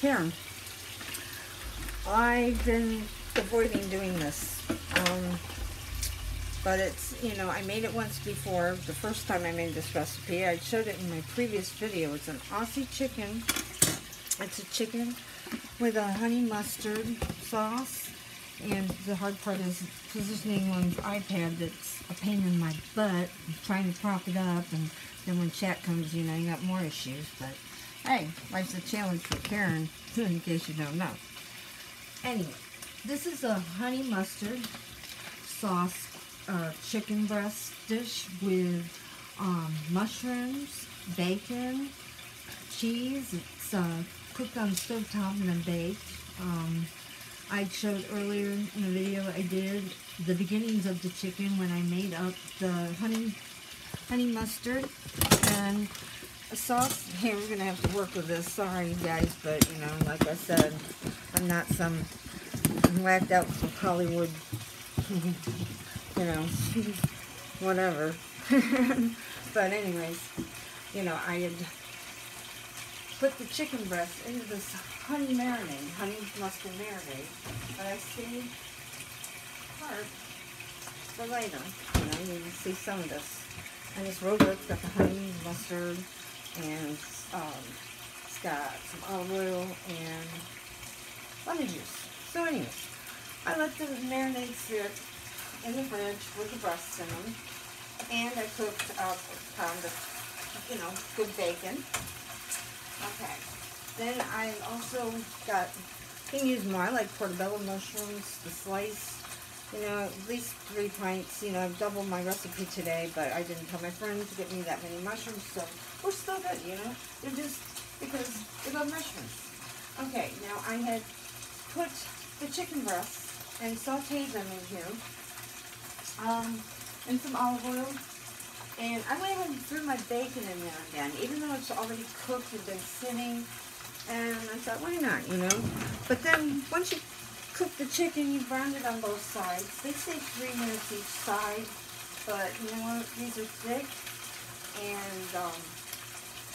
Karen. I've been avoiding doing this, but it's, you know, I made it once before. The first time I made this recipe, I showed it in my previous video. It's an Aussie chicken. It's a chicken with a honey mustard sauce, and the hard part is positioning one's iPad that's a pain in my butt, trying to prop it up, and then when chat comes, you know, you got more issues. But hey, life's a challenge for Karen, in case you don't know. Anyway, this is a honey mustard sauce chicken breast dish with mushrooms, bacon, cheese. It's cooked on stovetop and then baked. I showed earlier in the video I did the beginnings of the chicken when I made up the honey mustard and a sauce. Hey, we're going to have to work with this. Sorry, you guys, but, you know, like I said, I'm not some whacked out from Hollywood, you know, whatever. But anyways, you know, I had put the chicken breast into this honey mustard marinade, but I saved part for later. You know, you can see some of this. And this roller, it's got the honey mustard, and it's got some olive oil and lemon juice. So anyways, I let the marinade sit in the fridge with the breasts in them, and I cooked up a pound of, you know, good bacon. Okay, then I also got, you can use more. I like portobello mushrooms, the slice, you know, at least 3 pints. You know, I've doubled my recipe today, but I didn't tell my friends to get me that many mushrooms, so we're still good, you know. They're just because they love mushrooms. Okay, now I had put the chicken breasts and sauteed them in here, and some olive oil. And I went ahead and threw my bacon in there again, even though it's already cooked and been sitting. And I thought, why not, you know? But then, once you cook the chicken, you brown it on both sides. They say 3 minutes each side, but you know what? These are thick, and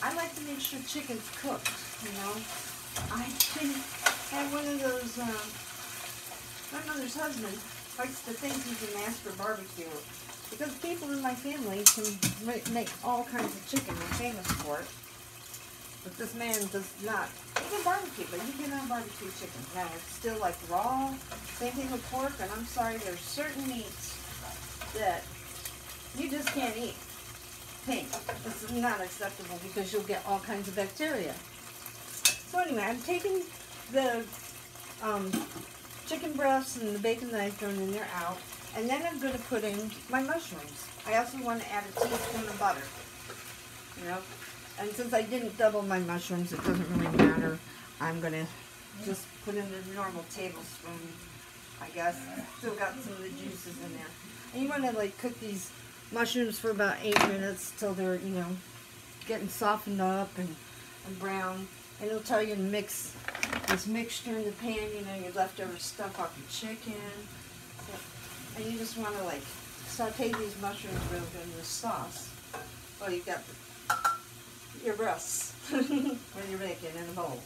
I like to make sure chicken's cooked, you know? I had one of those, my mother's husband likes to think he's a master barbecuer. Because people in my family can make all kinds of chicken. They're famous for it. But this man does not. He can barbecue, but he cannot barbecue chicken. Now, it's still like raw. Same thing with pork. And I'm sorry, there's certain meats that you just can't eat. Pink. This is not acceptable because you'll get all kinds of bacteria. So anyway, I'm taking the chicken breasts and the bacon that I've thrown in there out. And then I'm going to put in my mushrooms. I also want to add a teaspoon of butter. You know? And since I didn't double my mushrooms, it doesn't really matter. I'm going to just put in the normal tablespoon, I guess. Still got some of the juices in there. And you want to, like, cook these mushrooms for about 8 minutes till they're, you know, getting softened up and brown. And it'll tell you to mix this mixture in the pan, you know, your leftover stuff off your chicken. And you just want to, like, saute these mushrooms real good in the sauce. Well, you've got your breasts with your bacon in a bowl.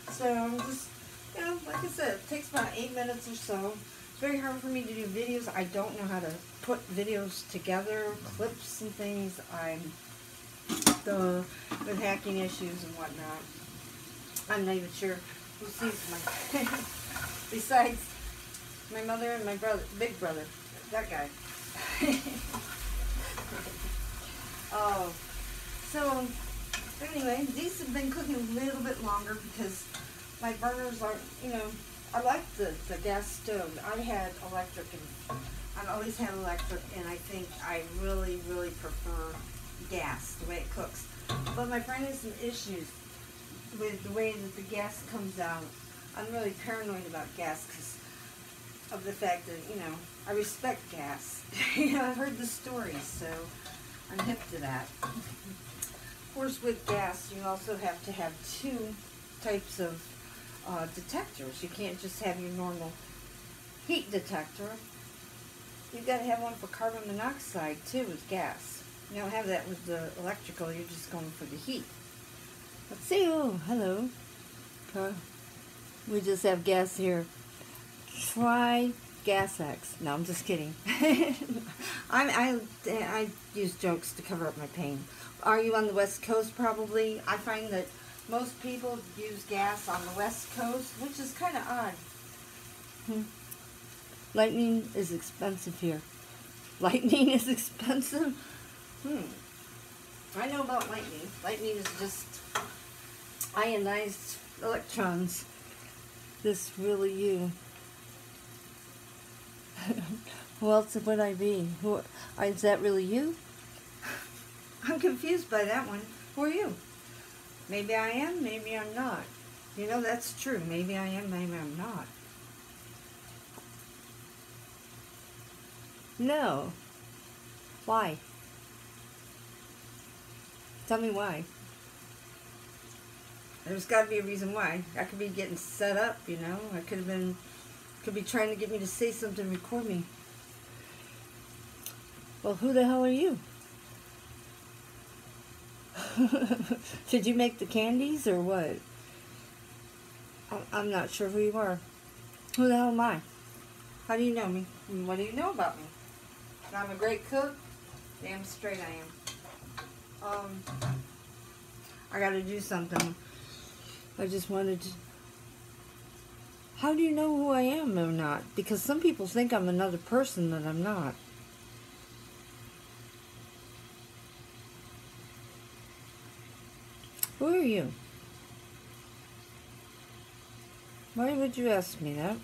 So I'm just, you know, like I said, it takes about 8 minutes or so. It's very hard for me to do videos. I don't know how to put videos together, clips and things. I'm with hacking issues and whatnot. I'm not even sure who sees my besides my mother and my brother, big brother, that guy. Oh, so anyway, these have been cooking a little bit longer because my burners aren't, you know, I like the gas stove. I had electric, and I've always had electric, and I think I really, really prefer gas, the way it cooks. But my friend has some issues with the way that the gas comes out. I'm really paranoid about gas because of the fact that, you know, I respect gas. You know, I've heard the stories, so I'm hip to that. Of course, with gas, you also have to have 2 types of detectors. You can't just have your normal heat detector. You've got to have one for carbon monoxide, too, with gas. You don't have that with the electrical. You're just going for the heat. Let's see. Oh, hello. We just have gas here. Try Gas X. No, I'm just kidding. I use jokes to cover up my pain. Are you on the West Coast? Probably. I find that most people use gas on the West Coast, which is kind of odd. Lightning is expensive here. Lightning is expensive? I know about lightning. Lightning is just ionized electrons. This really you. Who else would I be? Is that really you? I'm confused by that one. Who are you? Maybe I am, maybe I'm not. You know, that's true. Maybe I am, maybe I'm not. No. Why? Tell me why. There's got to be a reason why. I could be getting set up, you know. I could be trying to get me to say something, record me. Well, who the hell are you? Did you make the candies or what? I'm not sure who you are. Who the hell am I? How do you know me? What do you know about me? I'm a great cook. Damn straight I am. I gotta do something. I just wanted to... How do you know who I am or not? Because some people think I'm another person that I'm not. Who are you? Why would you ask me that?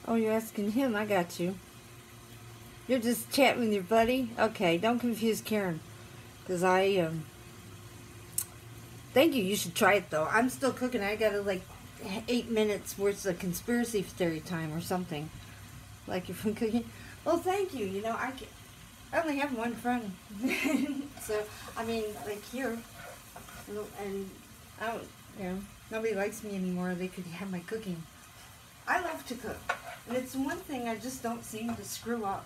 Oh, you're asking him. I got you. You're just chatting with your buddy? Okay, don't confuse Karen. Because thank you. You should try it, though. I'm still cooking. I got like 8 minutes worth of conspiracy theory time or something. Like if I'm cooking. Well, thank you. You know, I only have one friend. So, I mean, like here. And I don't, you know, nobody likes me anymore. They could have my cooking. I love to cook. And it's one thing I just don't seem to screw up.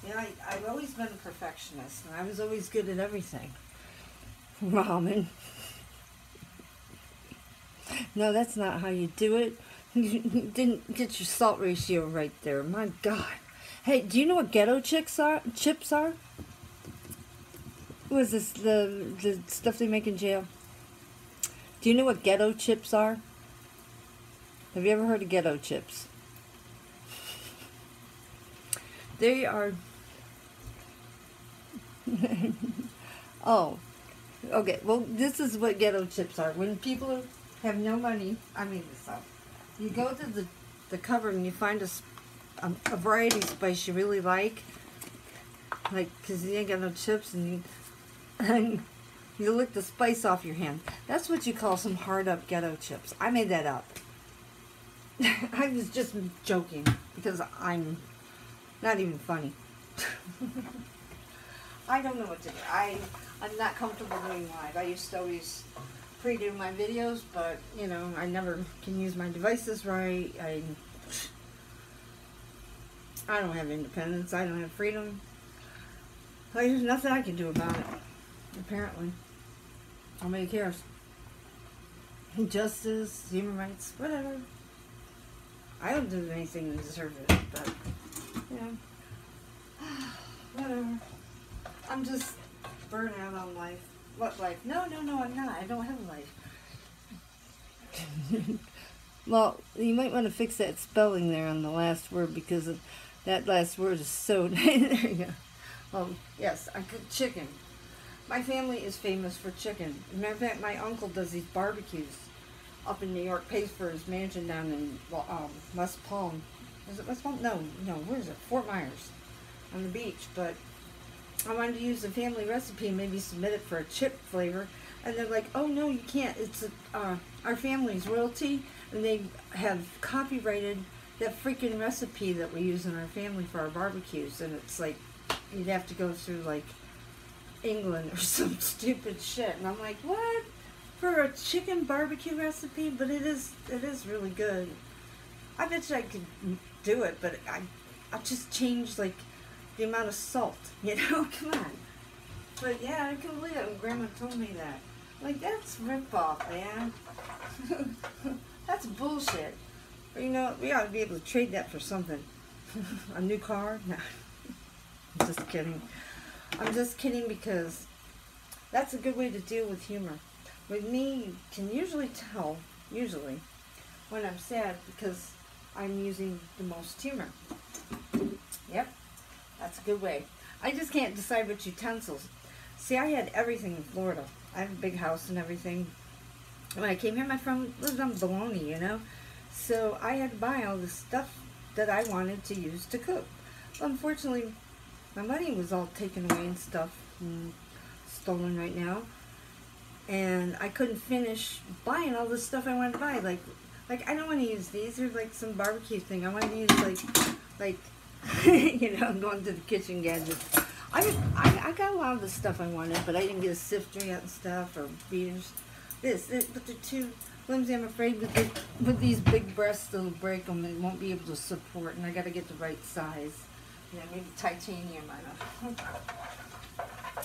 You know, I've always been a perfectionist, and I was always good at everything. Ramen. No, that's not how you do it. You didn't get your salt ratio right there. My God. Hey, do you know what ghetto chips are? What is this? The stuff they make in jail? Do you know what ghetto chips are? Have you ever heard of ghetto chips? They are... Oh. Okay, well, this is what ghetto chips are. When people have no money, I made this up. You go to the cupboard and you find a variety of spice you really like. Like, because you ain't got no chips, and you lick the spice off your hand. That's what you call some hard-up ghetto chips. I made that up. I was just joking, because I'm not even funny. I don't know what to do. I'm not comfortable doing live. I used to always pre-do my videos, but, you know, I never can use my devices right. I don't have independence. I don't have freedom. There's nothing I can do about it, apparently. Nobody cares. Justice, human rights, whatever. I don't do anything to deserve it, but, you know, whatever. I'm just burnt out on life. What life? No, I'm not. I don't have a life. Well, you might want to fix that spelling there on the last word, because that last word is so... There you go. Oh, yes, I cook chicken. My family is famous for chicken. As a matter of fact, my uncle does these barbecues up in New York, pays for his mansion down in West Palm. Is it West Palm? No, where is it? Fort Myers, on the beach. But I wanted to use the family recipe and maybe submit it for a chip flavor. And they're like, oh, no, you can't. It's our family's royalty, and they have copyrighted that freaking recipe that we use in our family for our barbecues. And it's like, you'd have to go through, like, England or some stupid shit. And I'm like, what? For a chicken barbecue recipe? But it is really good. I bet you I could do it, but I just changed, like, the amount of salt. You know? Come on. But yeah, I couldn't believe it when Grandma told me that. Like, that's rip-off, man. That's bullshit. But you know, we ought to be able to trade that for something. A new car? Nah. I'm just kidding. I'm just kidding because that's a good way to deal with humor. With me, you can usually tell, when I'm sad because I'm using the most humor. Yep, that's a good way. I just can't decide which utensils. See, I had everything in Florida. I have a big house and everything. When I came here, my friend lived on baloney, you know? So I had to buy all the stuff that I wanted to use to cook. Well, unfortunately, my money was all taken away and stuff and stolen right now. And I couldn't finish buying all the stuff I wanted to buy. Like I don't want to use these. They're like some barbecue thing. I want to use like you know, I'm going to the kitchen gadgets. I got a lot of the stuff I wanted, but I didn't get a sifter yet and stuff, or beaters. But they're too flimsy. I'm afraid with these big breasts, they'll break them and won't be able to support. And I got to get the right size. Yeah, maybe titanium. I don't know.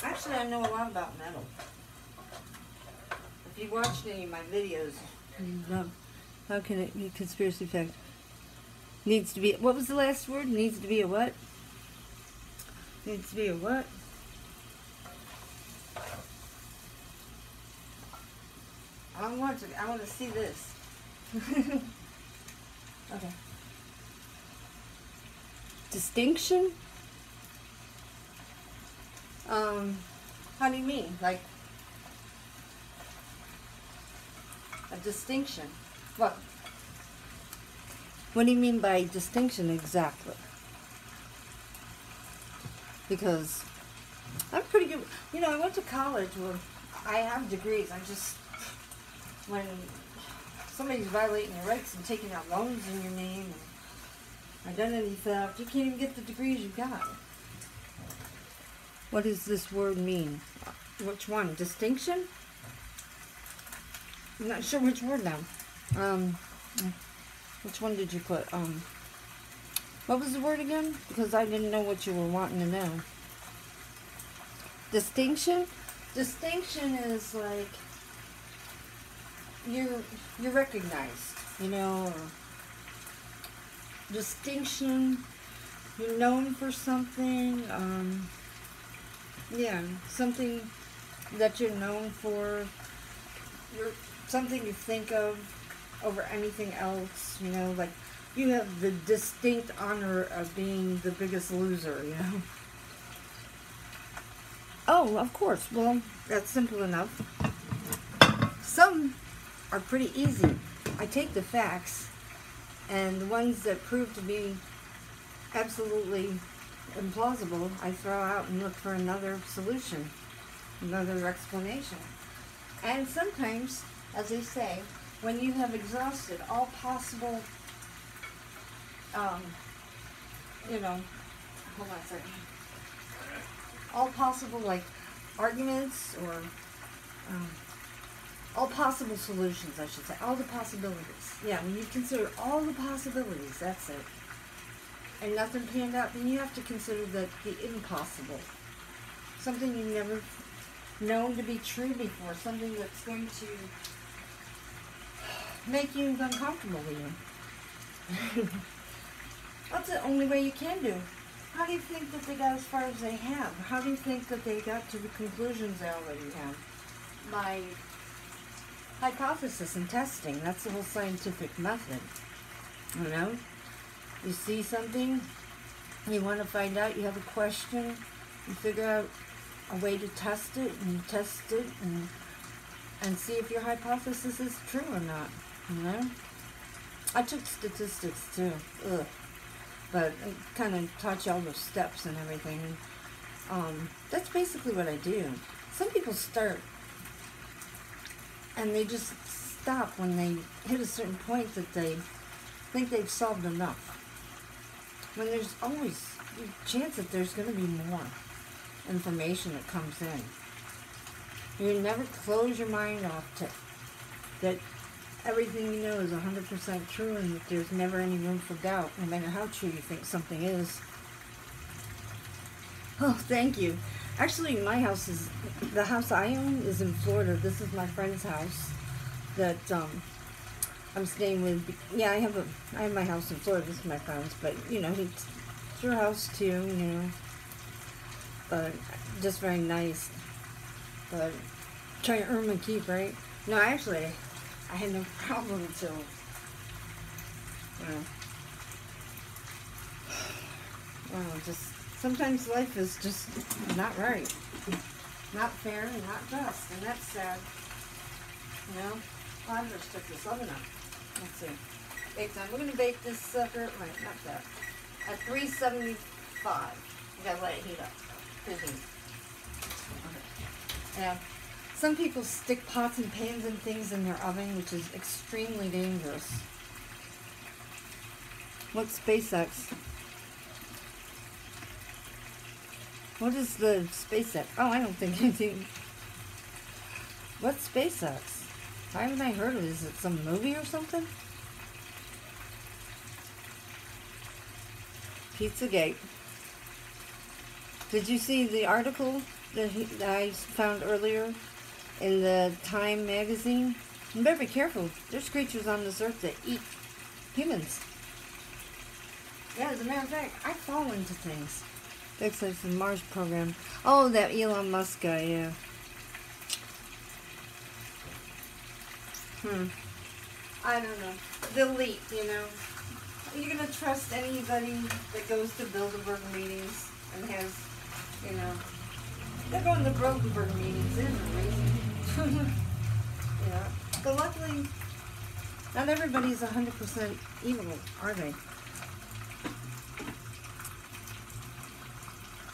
Actually, I know a lot about metal. If you watched any of my videos, you know, how can it be conspiracy fact? Needs to be, what was the last word? Needs to be a what? Needs to be a what? I want to see this. Okay. Distinction? How do you mean? Like a distinction? What? What do you mean by distinction exactly? Because I'm pretty good. You know, I went to college where I have degrees. I just, when somebody's violating your rights and taking out loans in your name and identity theft, you can't even get the degrees you got. What does this word mean? Which one? Distinction? I'm not sure which word now. Which one did you put? What was the word again? Because I didn't know what you were wanting to know. Distinction? Distinction is like you're recognized, you know, or distinction, you're known for something, yeah, something that you're known for, something you think of over anything else, you know, like you have the distinct honor of being the biggest loser, you know. Oh, of course. Well, that's simple enough. Some are pretty easy. I take the facts, and the ones that prove to be absolutely implausible, I throw out and look for another solution, another explanation. And sometimes, as they say, when you have exhausted all possible, you know, hold on a second, all possible, like, arguments or all possible solutions, I should say, all the possibilities. Yeah, when you consider all the possibilities, that's it, and nothing panned out, then you have to consider the impossible, something you've never known to be true before, something that's going to make you uncomfortable even. That's the only way you can do. How do you think that they got as far as they have? How do you think that they got to the conclusions they already have? By hypothesis and testing. That's the whole scientific method. You know? You see something, you want to find out, you have a question, you figure out a way to test it, and you test it, and see if your hypothesis is true or not. You know? I took statistics too. Ugh. But it kind of taught you all those steps and everything. That's basically what I do. Some people start and they just stop when they hit a certain point that they think they've solved enough. When there's always a chance that there's going to be more information that comes in. You never close your mind off to that everything you know is 100% true, and that there's never any room for doubt, no matter how true you think something is. Oh, thank you. Actually, my house is, the house I own is in Florida. This is my friend's house that I'm staying with. Yeah, I have my house in Florida. This is my friend's, but you know, it's your house too, you know. But just very nice. But try to earn my keep, right? No, actually, I had no problem until, just sometimes life is just not right, not fair, and not just, and that's sad. You know, well, I'm gonna stick this oven up. Let's see, bake time. We're gonna bake this sucker. Right, not that. At 375. You gotta let it heat up. Okay. Yeah. Some people stick pots and pans and things in their oven, which is extremely dangerous. What's SpaceX? What is the SpaceX? Oh, I don't think anything. What's SpaceX? Why haven't I heard of it? Is it some movie or something? Pizzagate. Did you see the article that I found earlier in the Time magazine? You better be careful. There's creatures on this earth that eat humans. Yeah, as a matter of fact, I fall into things. Looks like the Mars program. Oh, that Elon Musk guy, yeah. I don't know. The elite, you know. Are you going to trust anybody that goes to Bilderberg meetings and has, you know, they're going to Bilderberg meetings. There's a reason. Yeah. But luckily, not everybody's 100% evil, are they?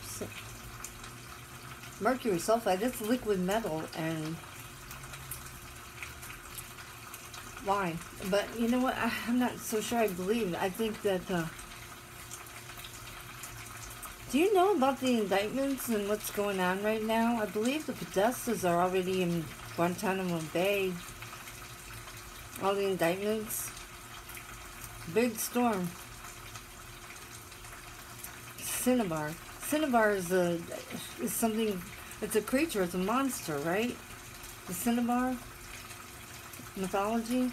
So, mercury sulfide, that's liquid metal, and why? But you know what? I'm not so sure I believe. I think that, do you know about the indictments and what's going on right now? I believe the Podestas are already in Guantanamo Bay. All the indictments. Big storm. Cinnabar. Cinnabar is something, it's a creature, it's a monster, right? The Cinnabar mythology.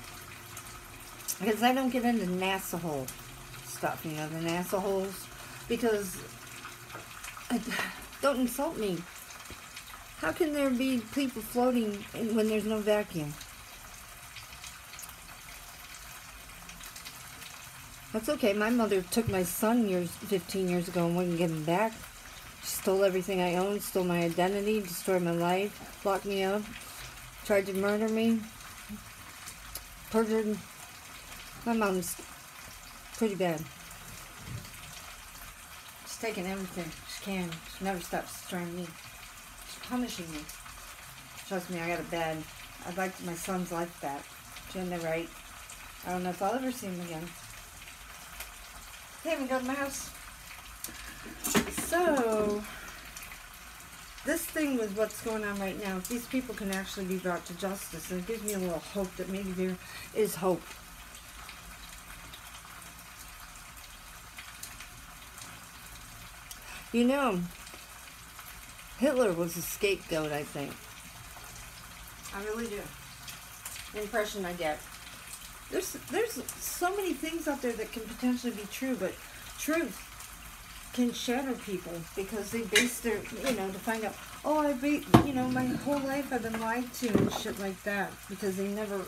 Because I don't get into NASA hole stuff, you know, the NASA holes. Because, don't insult me. How can there be people floating when there's no vacuum? That's okay. My mother took my son 15 years ago and wouldn't give him back. She stole everything I owned, stole my identity, destroyed my life, locked me up, tried to murder me, perjured. My mom's pretty bad. She's taking everything she can. She never stops destroying me. She's punishing me. Trust me, I got it bad. I'd like my son's life back. She had the right. I don't know if I'll ever see him again. They haven't got to my house. So, this thing with what's going on right now, if these people can actually be brought to justice, it gives me a little hope that maybe there is hope. You know, Hitler was a scapegoat, I think. I really do. The impression I get. There's so many things out there that can potentially be true, but truth can shatter people because they base their, you know, to find out, oh, my whole life I've been lied to and shit like that because they never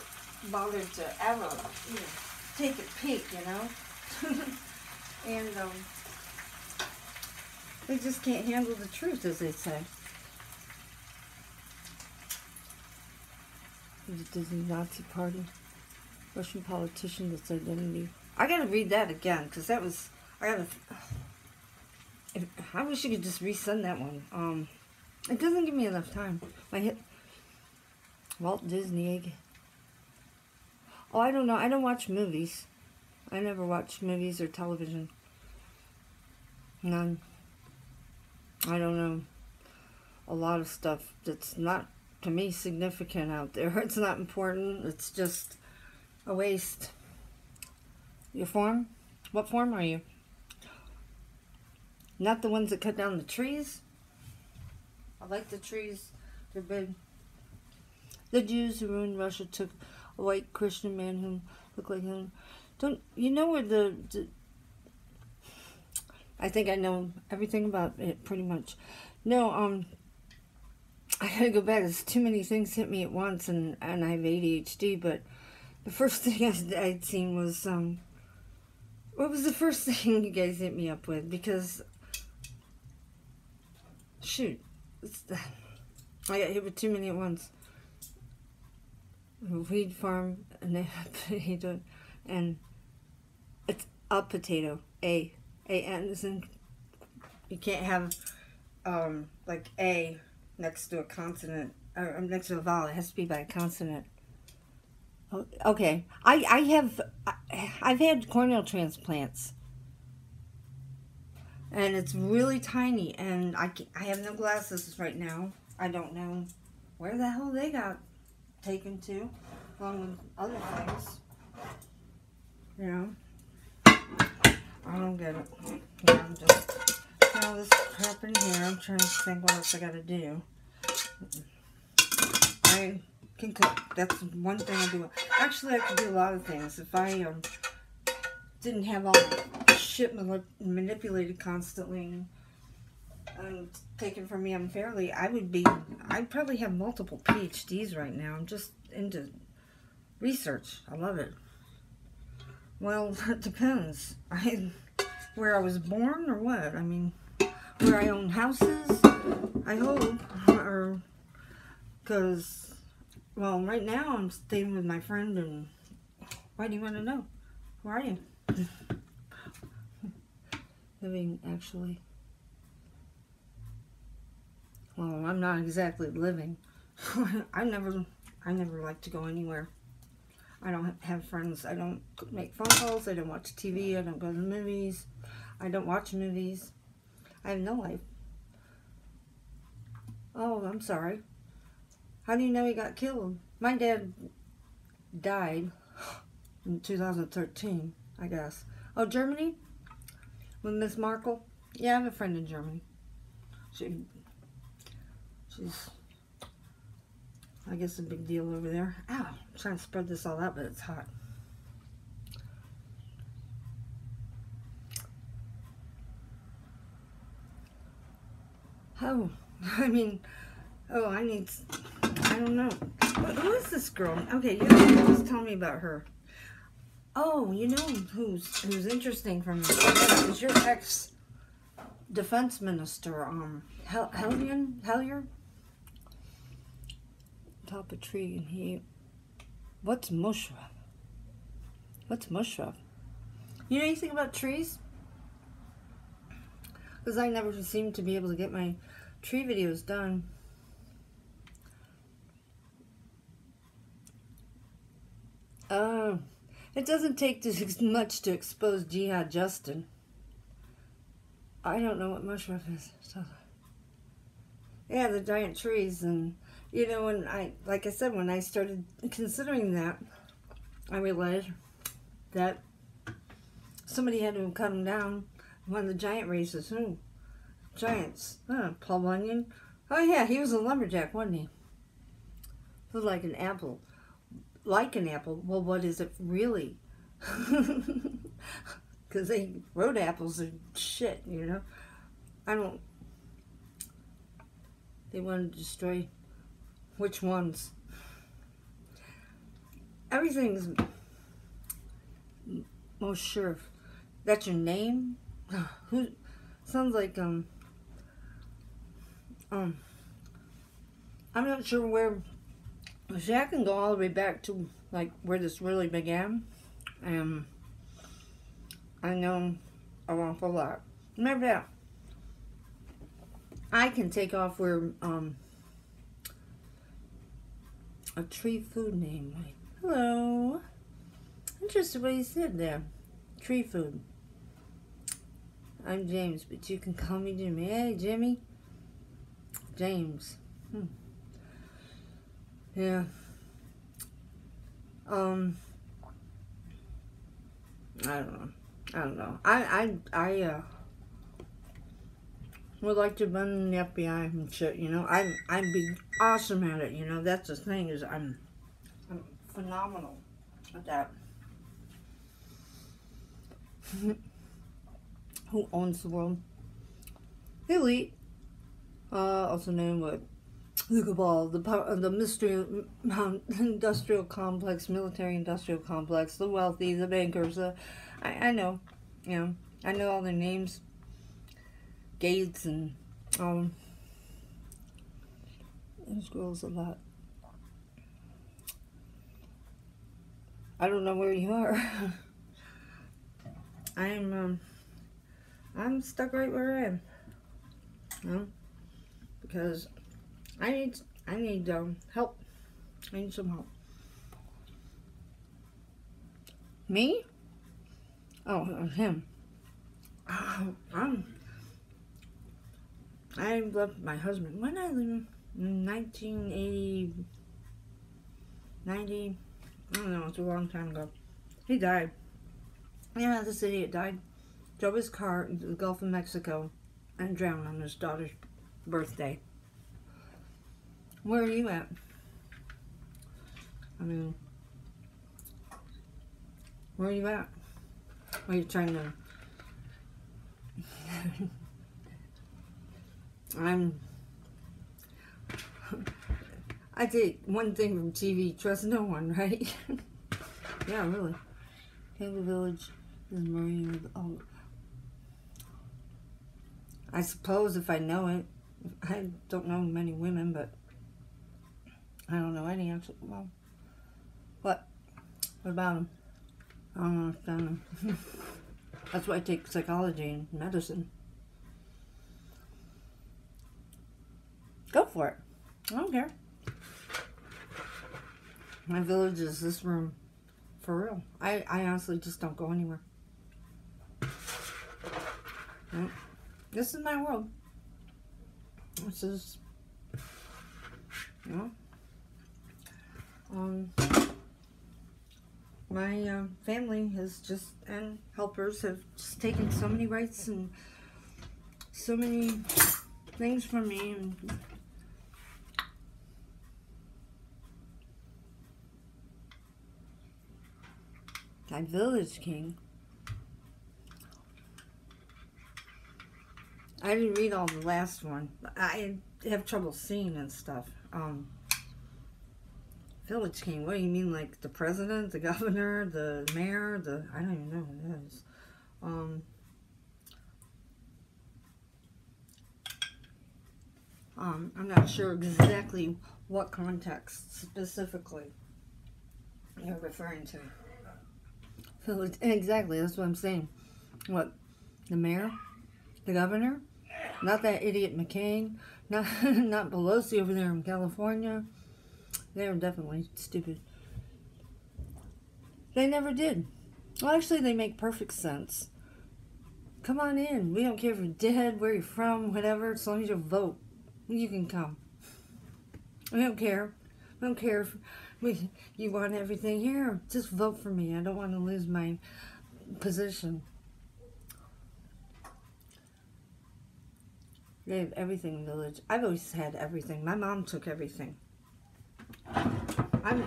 bothered to ever, you know, take a peek, you know? And, they just can't handle the truth, as they say. The Disney Nazi Party. Russian politician that's identity. I gotta read that again, because that was, I wish you could just resend that one. It doesn't give me enough time. Walt Disney. Oh, I don't know. I don't watch movies. I never watch movies or television. None. I don't know. A lot of stuff that's not, to me, significant out there. It's not important. It's just a waste. Your form? What form are you? Not the ones that cut down the trees? I like the trees. They're big. The Jews who ruined Russia took a white Christian man who looked like him. Don't you know where the I think I know everything about it pretty much. No, I gotta go back. There's too many things hit me at once, and I have ADHD. But the first thing I'd seen was what was the first thing you guys hit me up with? Because shoot, I got hit with too many at once. Weed farm and potato, and it's a potato. A-N is in. You can't have like A next to a consonant or next to a vowel. It has to be by a consonant. Okay, I've had corneal transplants, and it's really tiny, and I have no glasses right now. I don't know where the hell they got taken to, along with other things. You know, I don't get it. Yeah, I'm just putting all this crap in here. I'm trying to think what else I gotta do. I can cook. That's one thing I do. Actually, I could do a lot of things. If I didn't have all the shit manipulated constantly and taken from me unfairly, I'd probably have multiple PhDs right now. I'm just into research. I love it. Well, it depends. Where I was born or what? I mean, where I own houses, I hope, or because, well, right now I'm staying with my friend, and why do you want to know? Where are you? Living, actually. Well, I'm not exactly living. I never like to go anywhere. I don't have friends. I don't make phone calls. I don't watch TV. I don't go to the movies. I don't watch movies. I have no life. Oh, I'm sorry. How do you know he got killed? My dad died in 2013, I guess. Oh, Germany? With Miss Markle? Yeah, I have a friend in Germany. She's, I guess, a big deal over there. Ow, I'm trying to spread this all out, but it's hot. Oh, I mean, oh, I don't know. Who is this girl? Okay, you just tell me about her. Oh, you know who's interesting from is your ex-defense minister, Hellier? Top a tree, and he... What's mushroof? What's mushroof? You know anything about trees? Because I never seem to be able to get my tree videos done. It doesn't take much to expose Jihad Justin. I don't know what mushroom is. So, yeah, the giant trees. And, you know, when like I said, when I started considering that, I realized that somebody had to cut them down. One of the giant races. Giants. Paul Bunyan. Oh, yeah, he was a lumberjack, wasn't he? Looked like an apple. Like an apple. Well, what is it really? Because road apples are shit, you know. They want to destroy which ones. Everything's most sure. That's your name? Who? Sounds like I'm not sure where. See, I can go all the way back to like where this really began. I know an awful lot. Remember that. I can take off where a tree food name. Wait, hello. Interesting what you said there. Tree food. I'm James, but you can call me Jimmy. Hey, Jimmy. James. Yeah. I don't know. I would like to run in the FBI and shit, you know. I'd be awesome at it, you know. That's the thing, is I'm phenomenal at that. Who owns the world? The elite. Also known what? The cabal, the mystery, industrial complex, military industrial complex, the wealthy, the bankers. I know, you know, I know all their names. Gates and there's girls a lot. I don't know where you are. I'm stuck right where I am. You know? Because I need help. I need some help. Me? Oh, him. I left my husband when I lived in 1980, 90. I don't know. It's a long time ago. He died. Yeah, this idiot died. Drove his car into the Gulf of Mexico and drowned on his daughter's birthday. Where are you at? I mean, where are you at? Are you trying to... I take one thing from TV, trust no one, right? Yeah, really. Cable Village is marine with all... I suppose if I know it. I don't know many women, but I don't know any actually. Well, what? What about them? I don't understand them. That's why I take psychology and medicine. Go for it. I don't care. My village is this room. For real. I honestly just don't go anywhere. Nope. This is my world. This is, you know, my family has just, and helpers have just taken so many rights and so many things from me. And my village king. I didn't read all the last one. I have trouble seeing and stuff. Village king, what do you mean, like the president, the governor, the mayor, I don't even know who it is. I'm not sure exactly what context specifically you're referring to. Village, exactly, that's what I'm saying. What, the mayor, the governor? Not that idiot McCain, not Pelosi over there in California. They're definitely stupid. They never did. Well, actually, they make perfect sense. Come on in. We don't care if you're dead, where you're from, whatever. As long as you vote, you can come. We don't care. I don't care if you want everything here. Just vote for me. I don't want to lose my position. They have everything in the village. I've always had everything. My mom took everything. I'm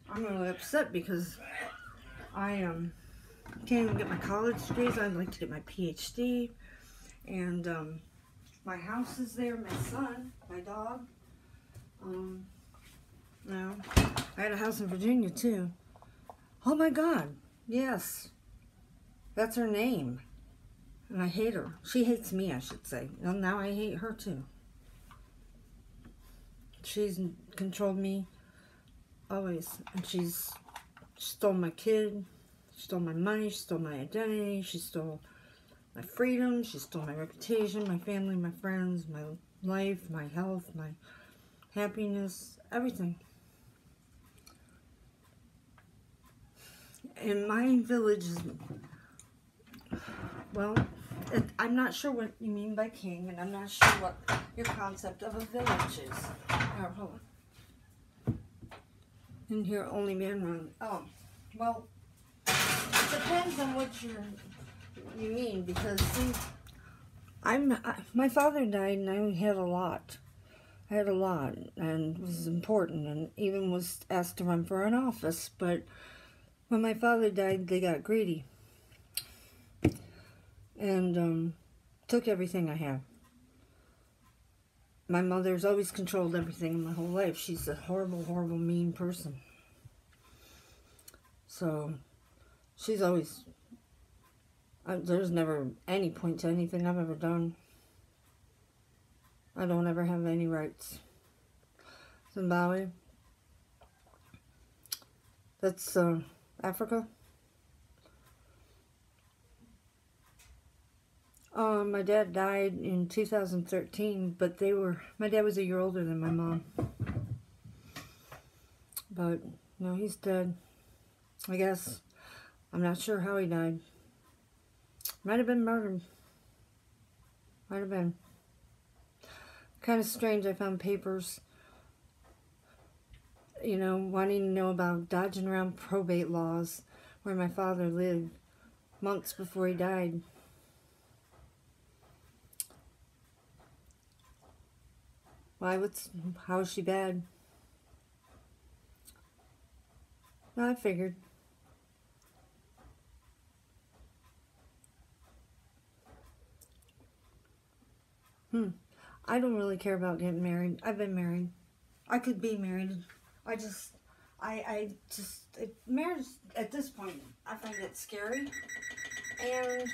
really upset because I can't even get my college degrees. I'd like to get my PhD, and my house is there. My son, my dog. Now I had a house in Virginia too. Oh my God! Yes, that's her name. And I hate her. She hates me, I should say. And now I hate her too. She's controlled me always. And she stole my kid. She stole my money. She stole my identity. She stole my freedom. She stole my reputation, my family, my friends, my life, my health, my happiness, everything. And my village is... Well, I'm not sure what you mean by king, and I'm not sure what your concept of a village is. Oh, hold on. In here, only man run. Oh, well, it depends on what you mean, because see, My father died, and I had a lot. I had a lot, and was important, and even was asked to run for an office. But when my father died, they got greedy and took everything I had. My mother's always controlled everything in my whole life. She's a horrible, horrible, mean person. So she's always... there's never any point to anything I've ever done. I don't ever have any rights. Zimbabwe. That's Africa. My dad died in 2013, but my dad was a year older than my mom. But, no, he's dead. I guess. I'm not sure how he died. Might have been murdered. Might have been. Kind of strange. I found papers, you know, wanting to know about dodging around probate laws where my father lived months before he died. Why? How is she bad? Well, I figured. I don't really care about getting married. I've been married. I could be married. Marriage at this point, I find it scary. And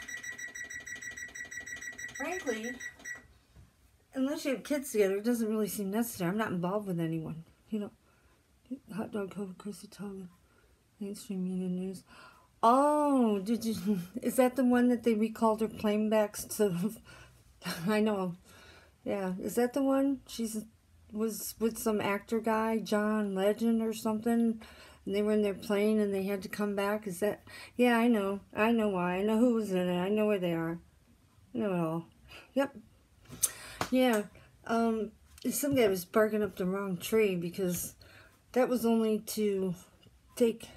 frankly, unless you have kids together, it doesn't really seem necessary. I'm not involved with anyone. You know, hot dog COVID, Chrissy Tolman, mainstream media news. Oh, is that the one that they recalled her plane backs to? I know. Yeah, is that the one? Was with some actor guy, John Legend or something, and they were in their plane and they had to come back. Is that? Yeah, I know. I know why. I know who was in it. I know where they are. I know it all. Yep. Yeah. Some guy was barking up the wrong tree because that was only to take.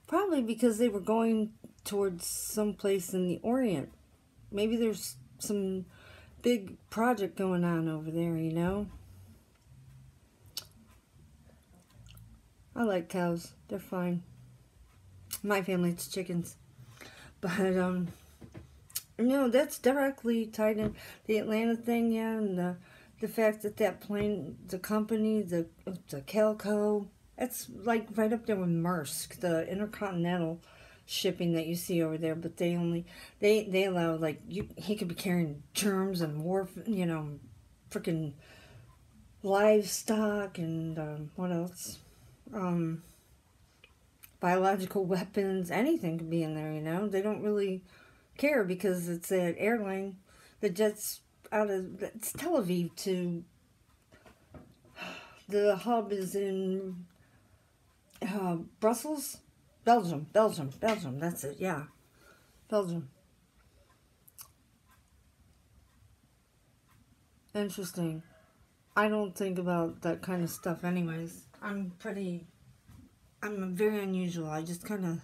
Probably because they were going towards someplace in the Orient. Maybe there's some big project going on over there, you know? I like cows. They're fine. My family eats chickens. But, no, that's directly tied in. The Atlanta thing, yeah, and the fact that plane, the company, the Calco, that's like right up there with Maersk, the intercontinental shipping that you see over there, but they allow, like, he could be carrying germs and you know, freaking livestock and what else, biological weapons, anything could be in there, you know. They don't really care because it's an airline that jets it's Tel Aviv to, the hub is in Brussels. Belgium, that's it, yeah. Belgium. Interesting. I don't think about that kind of stuff anyways. I'm very unusual. I just kind of,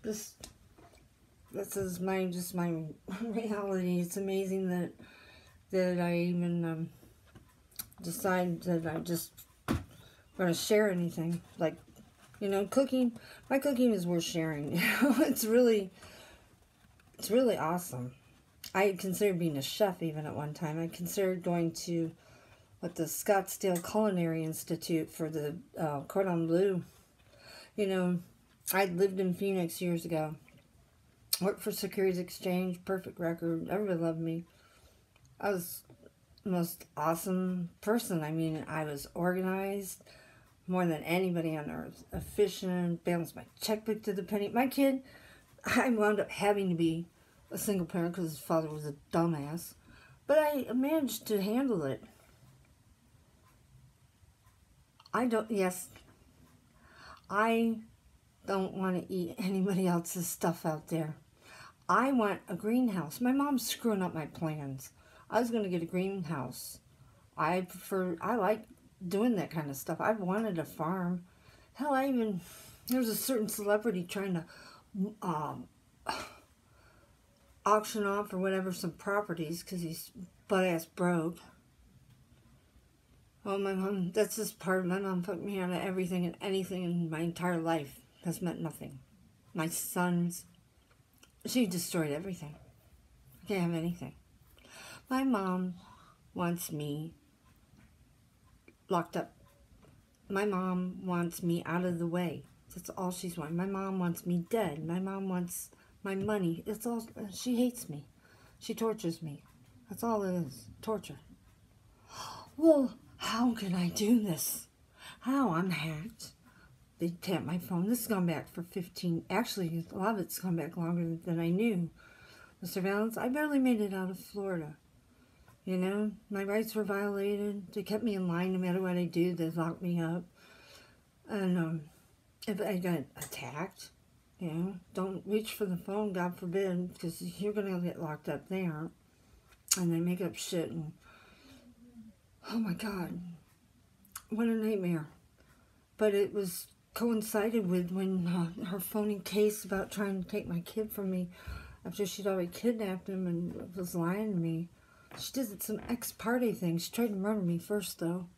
this is my reality. It's amazing that I even decide that I just going to share anything. Like, you know, cooking. My cooking is worth sharing. You know, it's really awesome. I considered being a chef even at one time. I considered going to the Scottsdale Culinary Institute for the Cordon Bleu. You know, I lived in Phoenix years ago. Worked for Securities Exchange, perfect record. Everybody loved me. I was the most awesome person. I mean, I was organized more than anybody on earth. Efficient, balanced my checkbook to the penny. My kid, I wound up having to be a single parent because his father was a dumbass. But I managed to handle it. I don't want to eat anybody else's stuff out there. I want a greenhouse. My mom's screwing up my plans. I was going to get a greenhouse. I like doing that kind of stuff. I've wanted a farm. Hell, there's a certain celebrity trying to auction off or whatever some properties because he's butt-ass broke. Oh, my mom, that's just part of my mom put me out of everything and anything in my entire life. Has meant nothing. My sons, she destroyed everything. I can't have anything. My mom wants me locked up. My mom wants me out of the way. That's all she's wanting. My mom wants me dead. My mom wants my money. It's all, she hates me. She tortures me. That's all it is. Torture. Well, how can I do this? How? I'm hacked. They tapped my phone. This has gone back for 15, actually, a lot of it's gone back longer than I knew. The surveillance, I barely made it out of Florida. You know, my rights were violated. They kept me in line no matter what I do. They locked me up. And if I got attacked, you know, don't reach for the phone, God forbid, because you're going to get locked up there. And they make up shit. And oh my God, what a nightmare. But it was coincided with when her phony case about trying to take my kid from me after she'd already kidnapped him and was lying to me. She did some ex-parte thing. She tried to murder me first, though.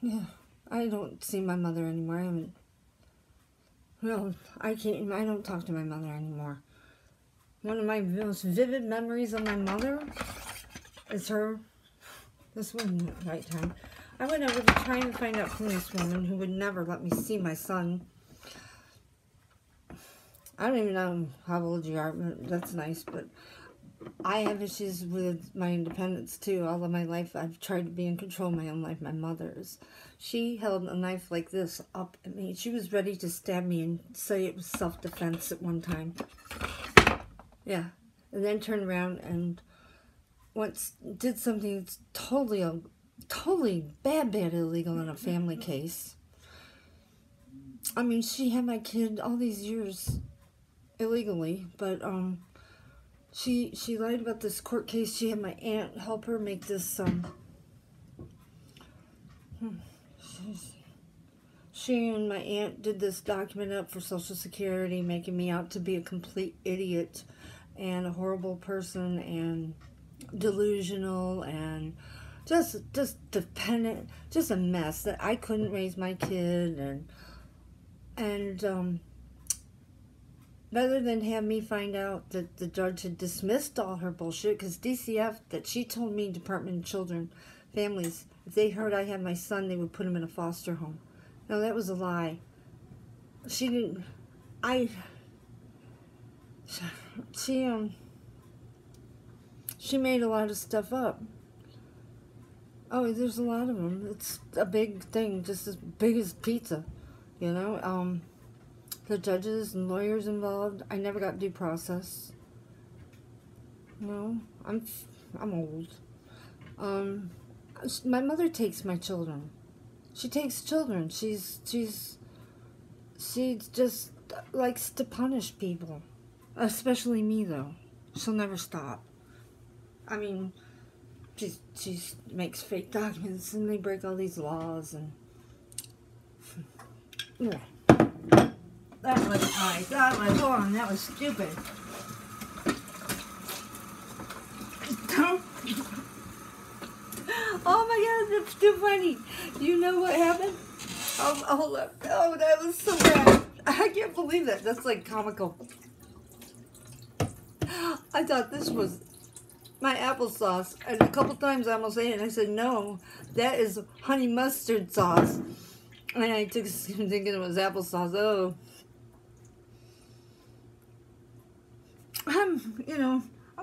Yeah, I don't see my mother anymore. I haven't. No, I can't. I don't talk to my mother anymore. One of my most vivid memories of my mother is her. This wasn't the right time. I went over to try and find out from this woman who would never let me see my son. I don't even know how old you are, but that's nice, but I have issues with my independence too. All of my life I've tried to be in control of my own life. My mother's. She held a knife like this up at me. She was ready to stab me and say it was self-defense at one time. Yeah. And then turned around and once did something that's totally bad illegal in a family case. I mean, she had my kid all these years illegally, but she lied about this court case. She had my aunt help her make this she and my aunt did this document up for Social Security, making me out to be a complete idiot and a horrible person and delusional and just dependent, just a mess, that I couldn't raise my kid, and rather than have me find out that the judge had dismissed all her bullshit, because DCF, that she told me, Department of Children, Families, if they heard I had my son, they would put him in a foster home. No, that was a lie. She didn't, she made a lot of stuff up. Oh, there's a lot of them. It's a big thing, just as big as pizza, you know. The judges and lawyers involved. I never got due process. No, I'm old. My mother takes my children. She takes children. She just likes to punish people, especially me though. She'll never stop. I mean, she makes fake documents and they break all these laws and yeah. That was nice. That was wrong. That was stupid. Oh my God, that's too funny. You know what happened? Oh, hold up. Oh, that was so bad. I can't believe that. That's like comical. I thought this was my applesauce, and a couple times I almost ate it, and I said, no, that is honey mustard sauce. And I took a spoon thinking it was applesauce. Oh. I'm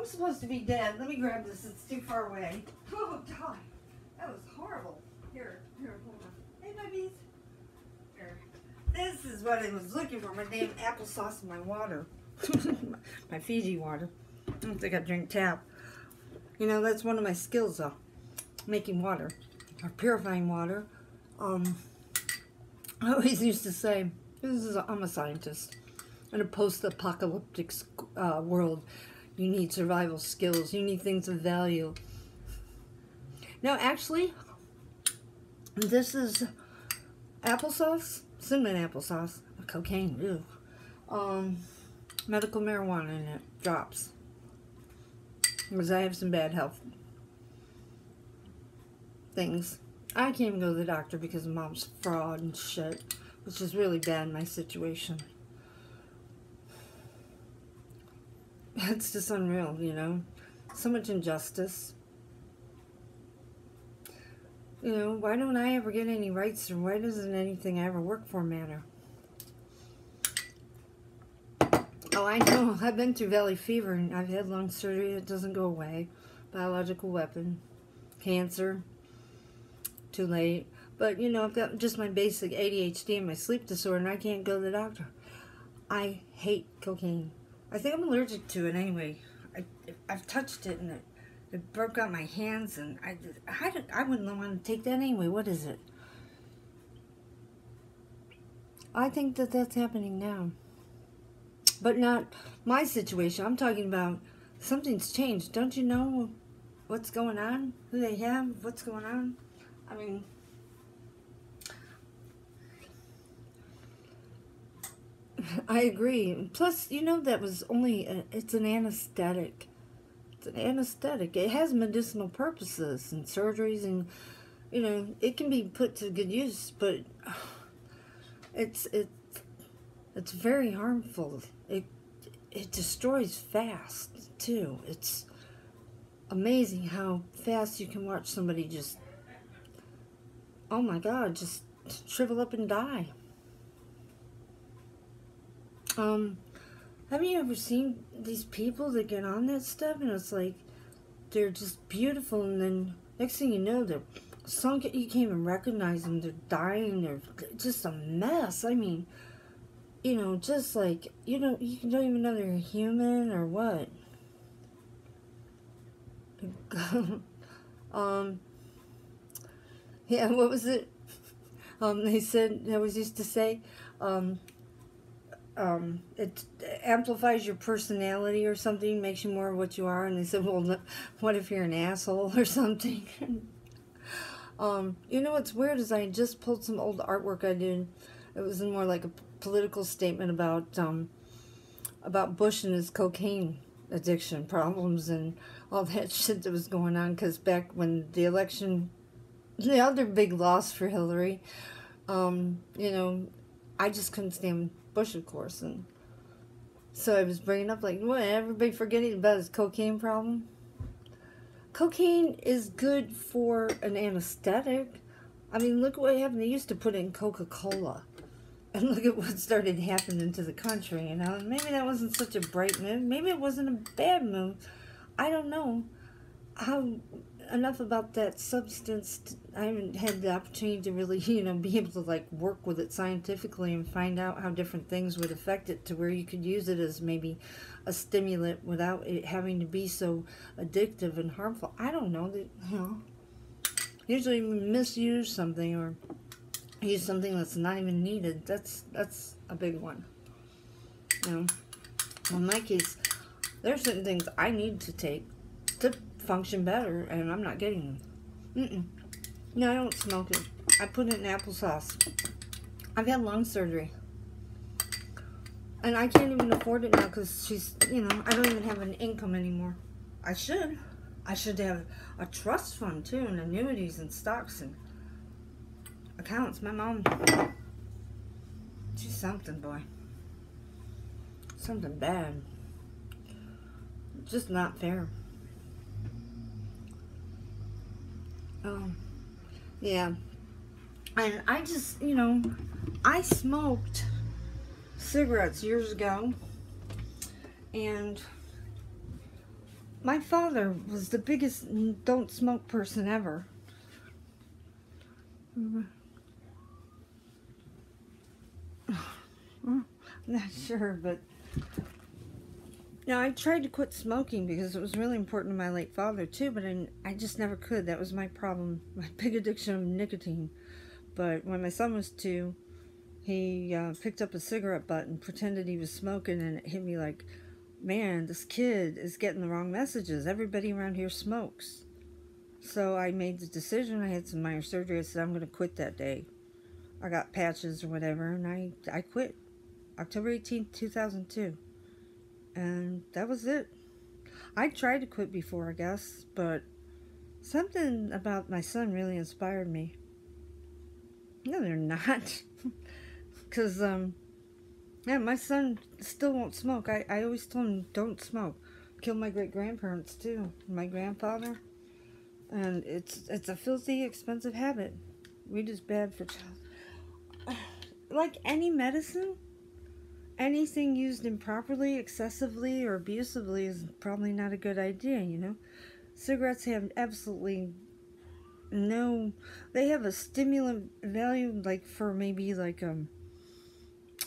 supposed to be dead. Let me grab this. It's too far away. Oh, God. That was horrible. Here, hold on. Hey, babies. Here. This is what I was looking for. My damn applesauce and my water. My Fiji water. I don't think I drink tap. You know, that's one of my skills, though. Making water. Or purifying water. I always used to say, I'm a scientist. In a post-apocalyptic world, you need survival skills. You need things of value. No, actually, this is applesauce, cinnamon applesauce, cocaine. Ew. medical marijuana in it, drops. Because I have some bad health things. I can't even go to the doctor because of Mom's fraud and shit, which is really bad in my situation. It's just unreal, you know? So much injustice. You know, why don't I ever get any rights, or why doesn't anything I ever work for matter? Oh, I know. I've been through valley fever, and I've had lung surgery that doesn't go away. Biological weapon. Cancer. Too late. But, you know, I've got just my basic ADHD and my sleep disorder, and I can't go to the doctor. I hate cocaine. I think I'm allergic to it anyway. I've touched it, and it broke out my hands, and I wouldn't want to take that anyway. What is it? I think that that's happening now. But not my situation. I'm talking about something's changed. Don't you know what's going on? Who they have? What's going on? I mean, I agree. Plus, you know, that was only, it's an anesthetic. It's an anesthetic. It has medicinal purposes and surgeries, and, you know, it can be put to good use, but it's very harmful. It destroys fast, too. It's amazing how fast you can watch somebody just, oh my God, just shrivel up and die. Have you ever seen these people that get on that stuff, and it's like, they're just beautiful, and then next thing you know, they're sunk, you can't even recognize them, they're dying, they're just a mess. I mean, you know, just like, you know, you don't even know they're human or what. Yeah, what was it? They said, I always used to say, it amplifies your personality or something, makes you more of what you are. And they said, well, what if you're an asshole or something? You know what's weird is I just pulled some old artwork I did. It was more like a political statement about Bush and his cocaine addiction problems and all that shit that was going on. Because back when the election, the other big loss for Hillary, you know, I just couldn't stand Bush, of course, and so I was bringing up, like, what, everybody forgetting about his cocaine problem? Cocaine is good for an anesthetic. I mean, look what happened. They used to put it in Coca-Cola, and look at what started happening to the country, you know? Maybe that wasn't such a bright move. Maybe it wasn't a bad move. I don't know. Enough about that substance. I haven't had the opportunity to really, you know, be able to, like, work with it scientifically and find out how different things would affect it to where you could use it as maybe a stimulant without it having to be so addictive and harmful. I don't know. You know, usually misuse something or use something that's not even needed. That's a big one. You know, in my case, there are certain things I need to take to function better, and I'm not getting them. No, I don't smoke it. I put it in applesauce. I've had lung surgery, and I can't even afford it now because she's, you know, I don't even have an income anymore. I should have a trust fund too, and annuities and stocks and accounts. My mom, she's something, boy. Something bad. Just not fair. Yeah. And I just, you know, I smoked cigarettes years ago, and my father was the biggest don't smoke person ever. I'm not sure, but now, I tried to quit smoking because it was really important to my late father, too, but I just never could. That was my problem, my big addiction of nicotine. But when my son was 2, he picked up a cigarette butt and pretended he was smoking, and it hit me like, man, this kid is getting the wrong messages. Everybody around here smokes. So I made the decision. I had some minor surgery. I said, I'm going to quit that day. I got patches or whatever, and I quit. October 18th, 2002. And that was it. I tried to quit before, I guess, but something about my son really inspired me. No, they're not. Because, yeah, my son still won't smoke. I always told him, don't smoke. Killed my great-grandparents, too. My grandfather. And it's a filthy, expensive habit. Weed is bad for child. Like any medicine, anything used improperly, excessively, or abusively is probably not a good idea, you know? Cigarettes have absolutely no... They have a stimulant value, like, for maybe, like,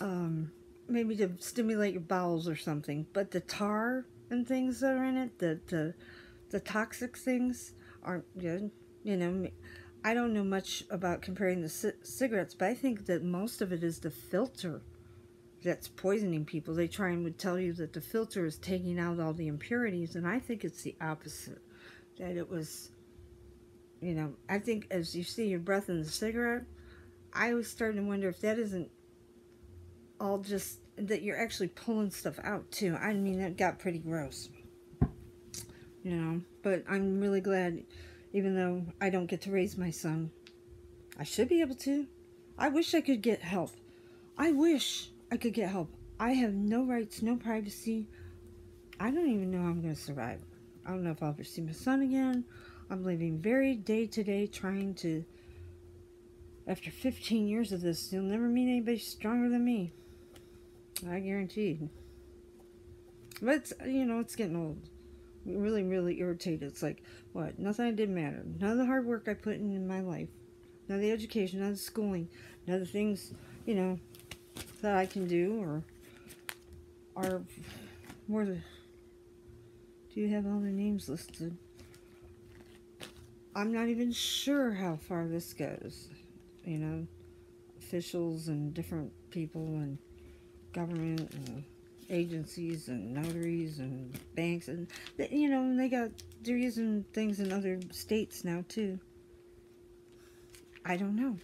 um, maybe to stimulate your bowels or something. But the tar and things that are in it, the toxic things aren't good. You know, I don't know much about comparing the cigarettes, but I think that most of it is the filter that's poisoning people. They try and would tell you that the filter is taking out all the impurities, and I think it's the opposite. That it was, you know, I think as you see your breath in the cigarette, I was starting to wonder if that isn't all just that you're actually pulling stuff out too. I mean, that got pretty gross, you know. But I'm really glad, even though I don't get to raise my son, I should be able to. I wish I could get help. I wish I could get help. I have no rights, no privacy. I don't even know how I'm going to survive. I don't know if I'll ever see my son again. I'm living very day to day trying to, after 15 years of this, you'll never meet anybody stronger than me. I guarantee. But, it's, you know, it's getting old. Really, really irritated. It's like, what? Nothing I did mattered. None of the hard work I put in my life. None of the education, none of the schooling. None of the things, you know, that I can do or more the... Do you have all their names listed? I'm not even sure how far this goes. You know, officials and different people and government and agencies and notaries and banks and, you know, they're using things in other states now too. I don't know.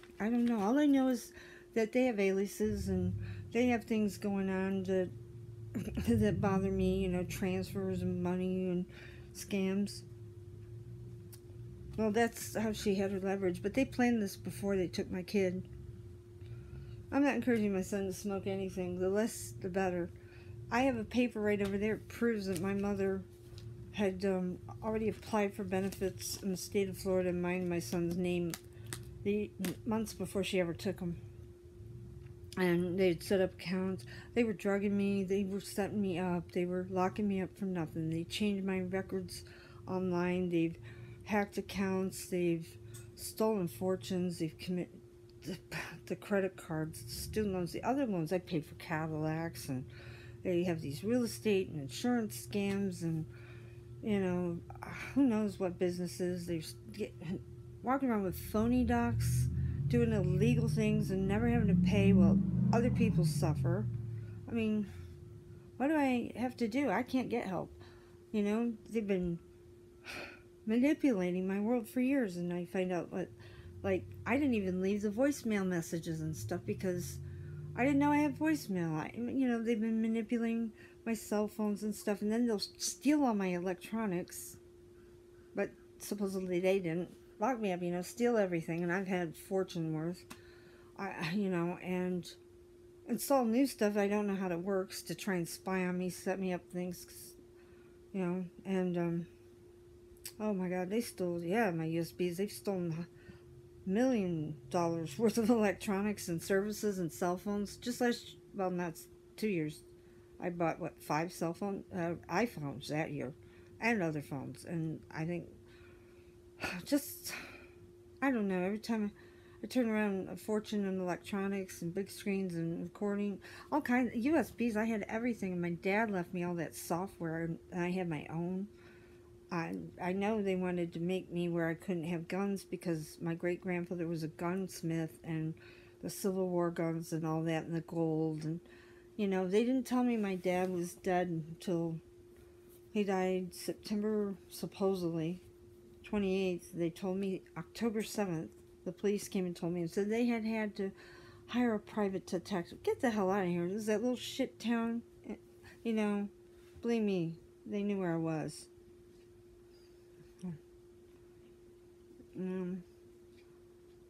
All I know is that they have aliases and they have things going on that that bother me, you know, transfers and money and scams. Well, that's how she had her leverage, but they planned this before they took my kid. I'm not encouraging my son to smoke anything. The less, the better. I have a paper right over there that proves that my mother had already applied for benefits in the state of Florida in my son's name the months before she ever took him. And they'd set up accounts. They were drugging me. They were setting me up. They were locking me up for nothing. They changed my records online. They've hacked accounts. They've stolen fortunes. They've committed the credit cards, the student loans, the other loans. I paid for Cadillacs, and they have these real estate and insurance scams, and, you know, who knows what businesses. They're walking around with phony docs, doing illegal things and never having to pay while other people suffer. I mean, what do I have to do? I can't get help. You know, they've been manipulating my world for years, and I find out what, like, I didn't even leave the voicemail messages and stuff because I didn't know I had voicemail. You know, they've been manipulating my cell phones and stuff, and then they'll steal all my electronics, but supposedly they didn't. Lock me up, you know, steal everything, and I've had fortune worth. You know, and install new stuff I don't know how it works to try and spy on me, set me up things, you know, and, oh my God, they stole, yeah, my USBs. They've stolen $1 million worth of electronics and services and cell phones. Just last, well, not 2 years. I bought, what, 5 cell phone, iPhones that year, and other phones, and I think, just, I don't know, every time I turn around, a fortune in electronics and big screens and recording, all kinds of USBs. I had everything, and my dad left me all that software, and I had my own. I know they wanted to make me where I couldn't have guns because my great-grandfather was a gunsmith, and the Civil War guns and all that, and the gold, and, you know, they didn't tell me my dad was dead until he died September, supposedly, 28th. They told me October 7th. The police came and told me and said they had to hire a private detective. Get the hell out of here. This is that little shit town, you know. Believe me, they knew where I was.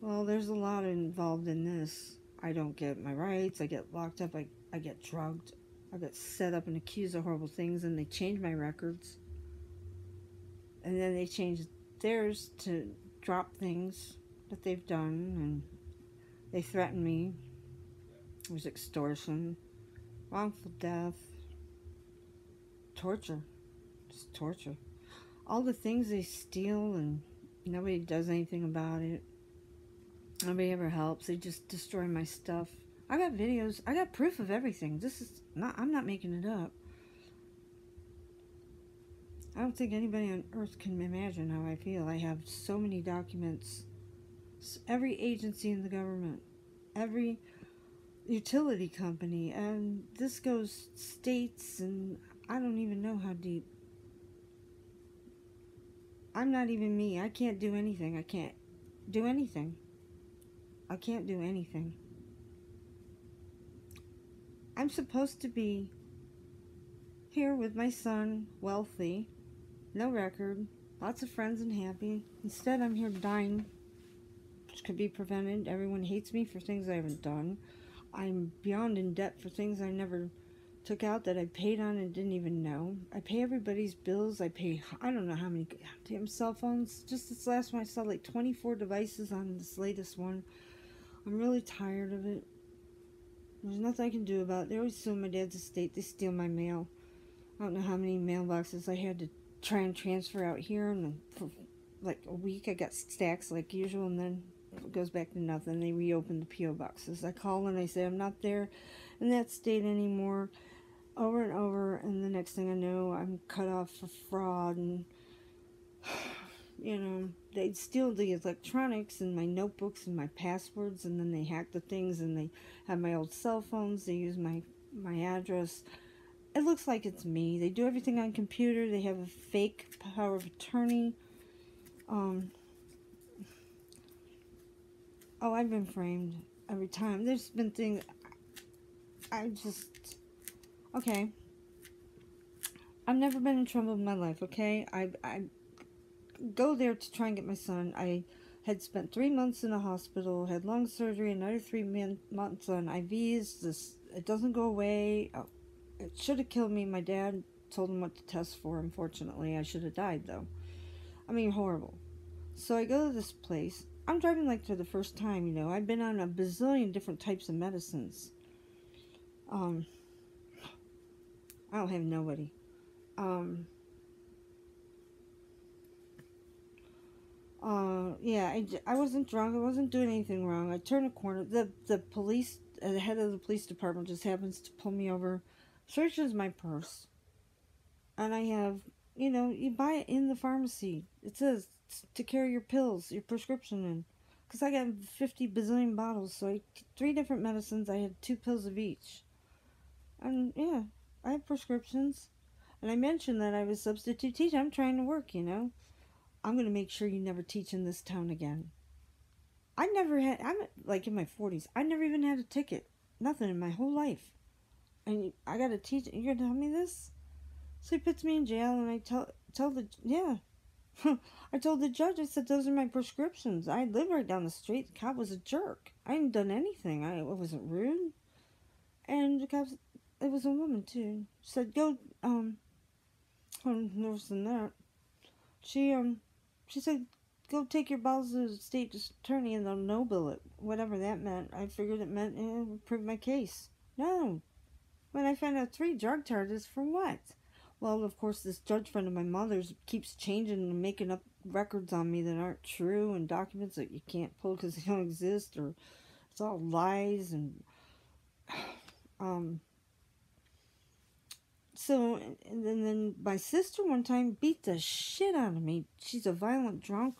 Well, there's a lot involved in this. I don't get my rights. I get locked up. I get drugged. I get set up and accused of horrible things, and they change my records. And then they change theirs to drop things that they've done, and they threaten me. There's extortion, wrongful death, torture. Just torture. All the things they steal, and nobody does anything about it. Nobody ever helps. They just destroy my stuff. I got videos. I got proof of everything. This is not, I'm not making it up. I don't think anybody on earth can imagine how I feel. I have so many documents. Every agency in the government, every utility company, and this goes states, and I don't even know how deep. I'm not even me. I can't do anything. I can't do anything. I can't do anything. I'm supposed to be here with my son, wealthy, no record, lots of friends and happy. Instead, I'm here dying, which could be prevented. Everyone hates me for things I haven't done. I'm beyond in debt for things I never took out that I paid on and didn't even know. I pay everybody's bills. I pay, I don't know how many damn cell phones. Just this last one, I saw like 24 devices on this latest one. I'm really tired of it. There's nothing I can do about it. They always sue my dad's estate. They steal my mail. I don't know how many mailboxes I had to try and transfer out here. And for like a week, I got stacks like usual. And then it goes back to nothing. They reopen the P.O. boxes. I call and I say I'm not there in that state anymore. Over and over. And the next thing I know, I'm cut off for fraud. And you know, they'd steal the electronics and my notebooks and my passwords, and then they hack the things, and they have my old cell phones. They use my address. It looks like it's me. They do everything on computer. They have a fake power of attorney. Oh, I've been framed every time. There's been things. Okay. I've never been in trouble in my life, okay? I go there to try and get my son. I had spent 3 months in a hospital, had lung surgery, another 3 months on IVs. It doesn't go away. Oh, it should have killed me. My dad told him what to test for. Unfortunately, I should have died, though. I mean, horrible. So I go to this place. I'm driving like for the first time, you know. I've been on a bazillion different types of medicines. I don't have nobody. Yeah, I wasn't drunk. I wasn't doing anything wrong. I turned a corner. The police, the head of the police department just happens to pull me over, searches my purse, and I have, you know, you buy it in the pharmacy. It says to carry your pills, your prescription in. Because I got 50 bazillion bottles, so 3 different medicines. I had 2 pills of each. And, yeah, I have prescriptions. And I mentioned that I was substitute teacher. I'm trying to work, you know. I'm going to make sure you never teach in this town again. I'm like in my 40s. I never even had a ticket. Nothing in my whole life. And I got to teach. You're going to tell me this? So he puts me in jail, and I tell the, yeah. I told the judge, I said, those are my prescriptions. I live right down the street. The cop was a jerk. I hadn't done anything. I wasn't rude. And the cop, it was a woman, too. Said, go, worse than that. She said, go take your balls to the state attorney and they'll no-bill it. Whatever that meant. I figured it meant it would prove my case. No. When I found out 3 drug charges, for what? Well, of course, this judge friend of my mother's keeps changing and making up records on me that aren't true, and documents that you can't pull because they don't exist, or it's all lies. And so, and then my sister one time beat the shit out of me. She's a violent drunk.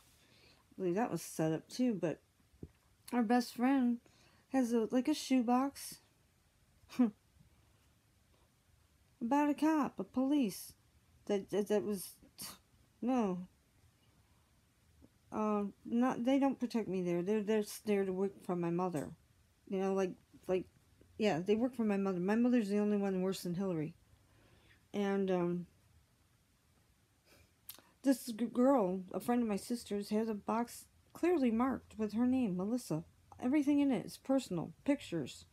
I believe that was set up too, but our best friend has a shoebox about a cop, a police, that was, no, not, they don't protect me there. They're there to work for my mother, you know, yeah, they work for my mother. My mother's the only one worse than Hillary. And this girl, a friend of my sister's, has a box clearly marked with her name, Melissa. Everything in it is personal. Pictures.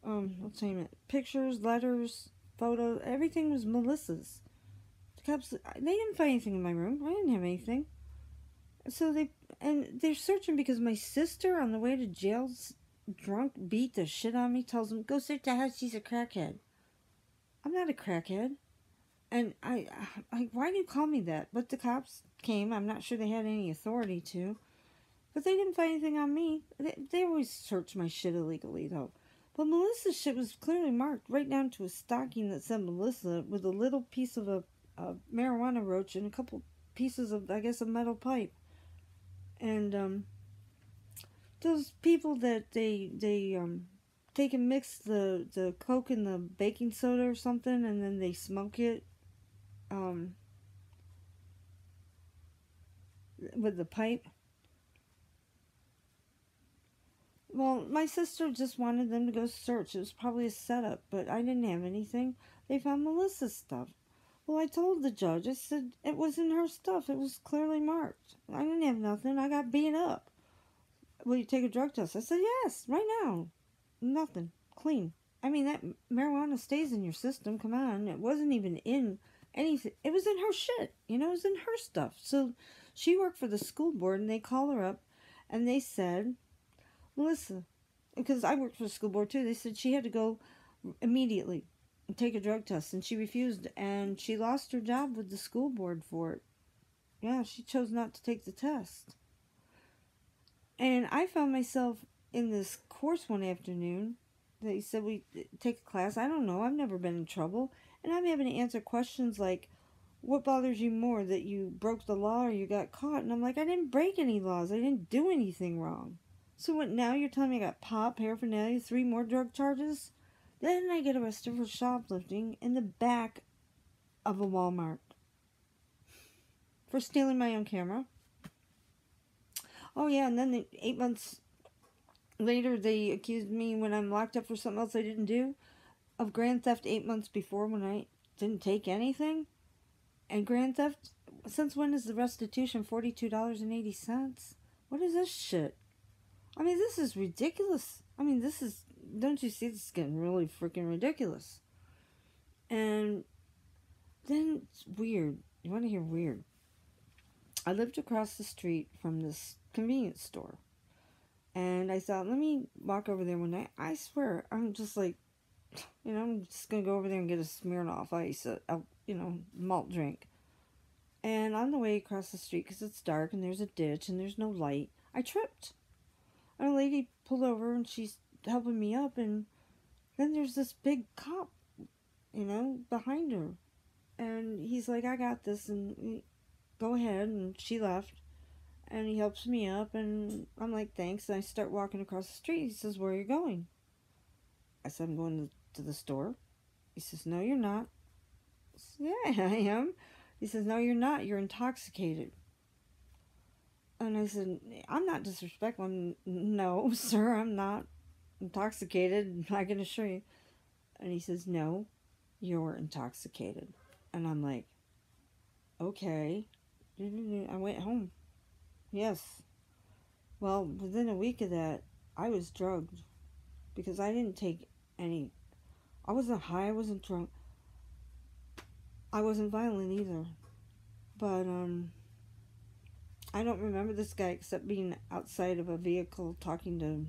What's name it? Pictures, letters, photos. Everything was Melissa's. The cops, they didn't find anything in my room. I didn't have anything. So they're searching because my sister on the way to jail, drunk, beat the shit out of me, tells them, go search the house, she's a crackhead. I'm not a crackhead. And I, why do you call me that? But the cops came. I'm not sure they had any authority to. But they didn't find anything on me. They always search my shit illegally, though. But Melissa's shit was clearly marked right down to a stocking that said Melissa with a little piece of a marijuana roach and a couple pieces of, I guess, a metal pipe. And those people that they take and mix the Coke and the baking soda or something, and then they smoke it with the pipe. Well, my sister just wanted them to go search. It was probably a setup, but I didn't have anything. They found Melissa's stuff. Well, I told the judge, I said it wasn't her stuff. It was clearly marked. I didn't have nothing. I got beat up. Will you take a drug test? I said, yes, right now. Nothing. Clean. I mean, that marijuana stays in your system. Come on. It wasn't even in anything. It was in her shit. You know, it was in her stuff. So she worked for the school board, and they called her up, and they said, Melissa, because I worked for the school board too, they said she had to go immediately and take a drug test, and she refused, and she lost her job with the school board for it. Yeah, she chose not to take the test. And I found myself in this course one afternoon. They said we take a class. I don't know. I've never been in trouble. And I'm having to answer questions like, what bothers you more, that you broke the law or you got caught? And I'm like, I didn't break any laws. I didn't do anything wrong. So what, now you're telling me I got pop, paraphernalia, 3 more drug charges? Then I get arrested for shoplifting in the back of a Walmart. For stealing my own camera. Oh yeah, and then 8 months later they accused me, when I'm locked up for something else I didn't do, of grand theft 8 months before when I didn't take anything. And grand theft, since when is the restitution $42.80? What is this shit? I mean, this is ridiculous. I mean, this is, don't you see, this is getting really freaking ridiculous. And then it's weird. You want to hear weird? I lived across the street from this convenience store. And I thought, let me walk over there one night. I swear, I'm just like, you know, I'm just going to go over there and get a Smirnoff Ice, malt drink. And on the way across the street, because it's dark and there's a ditch and there's no light, I tripped. And a lady pulled over and she's helping me up, and then there's this big cop, behind her. And he's like, I got this, and go ahead. And she left, and he helps me up, and I'm like, thanks. And I start walking across the street. He says, where are you going? I said, I'm going to the store. He says, no, you're not. I said, yeah, I am. He says, no, you're not. You're intoxicated. And I said, I'm not disrespectful. No, sir, I'm not intoxicated, I can assure you. And he says, no, you're intoxicated. And I'm like, okay. I went home. Yes. Well, within a week of that, I was drugged. Because I didn't take any. I wasn't high, I wasn't drunk. I wasn't violent either. But, I don't remember this guy except being outside of a vehicle talking to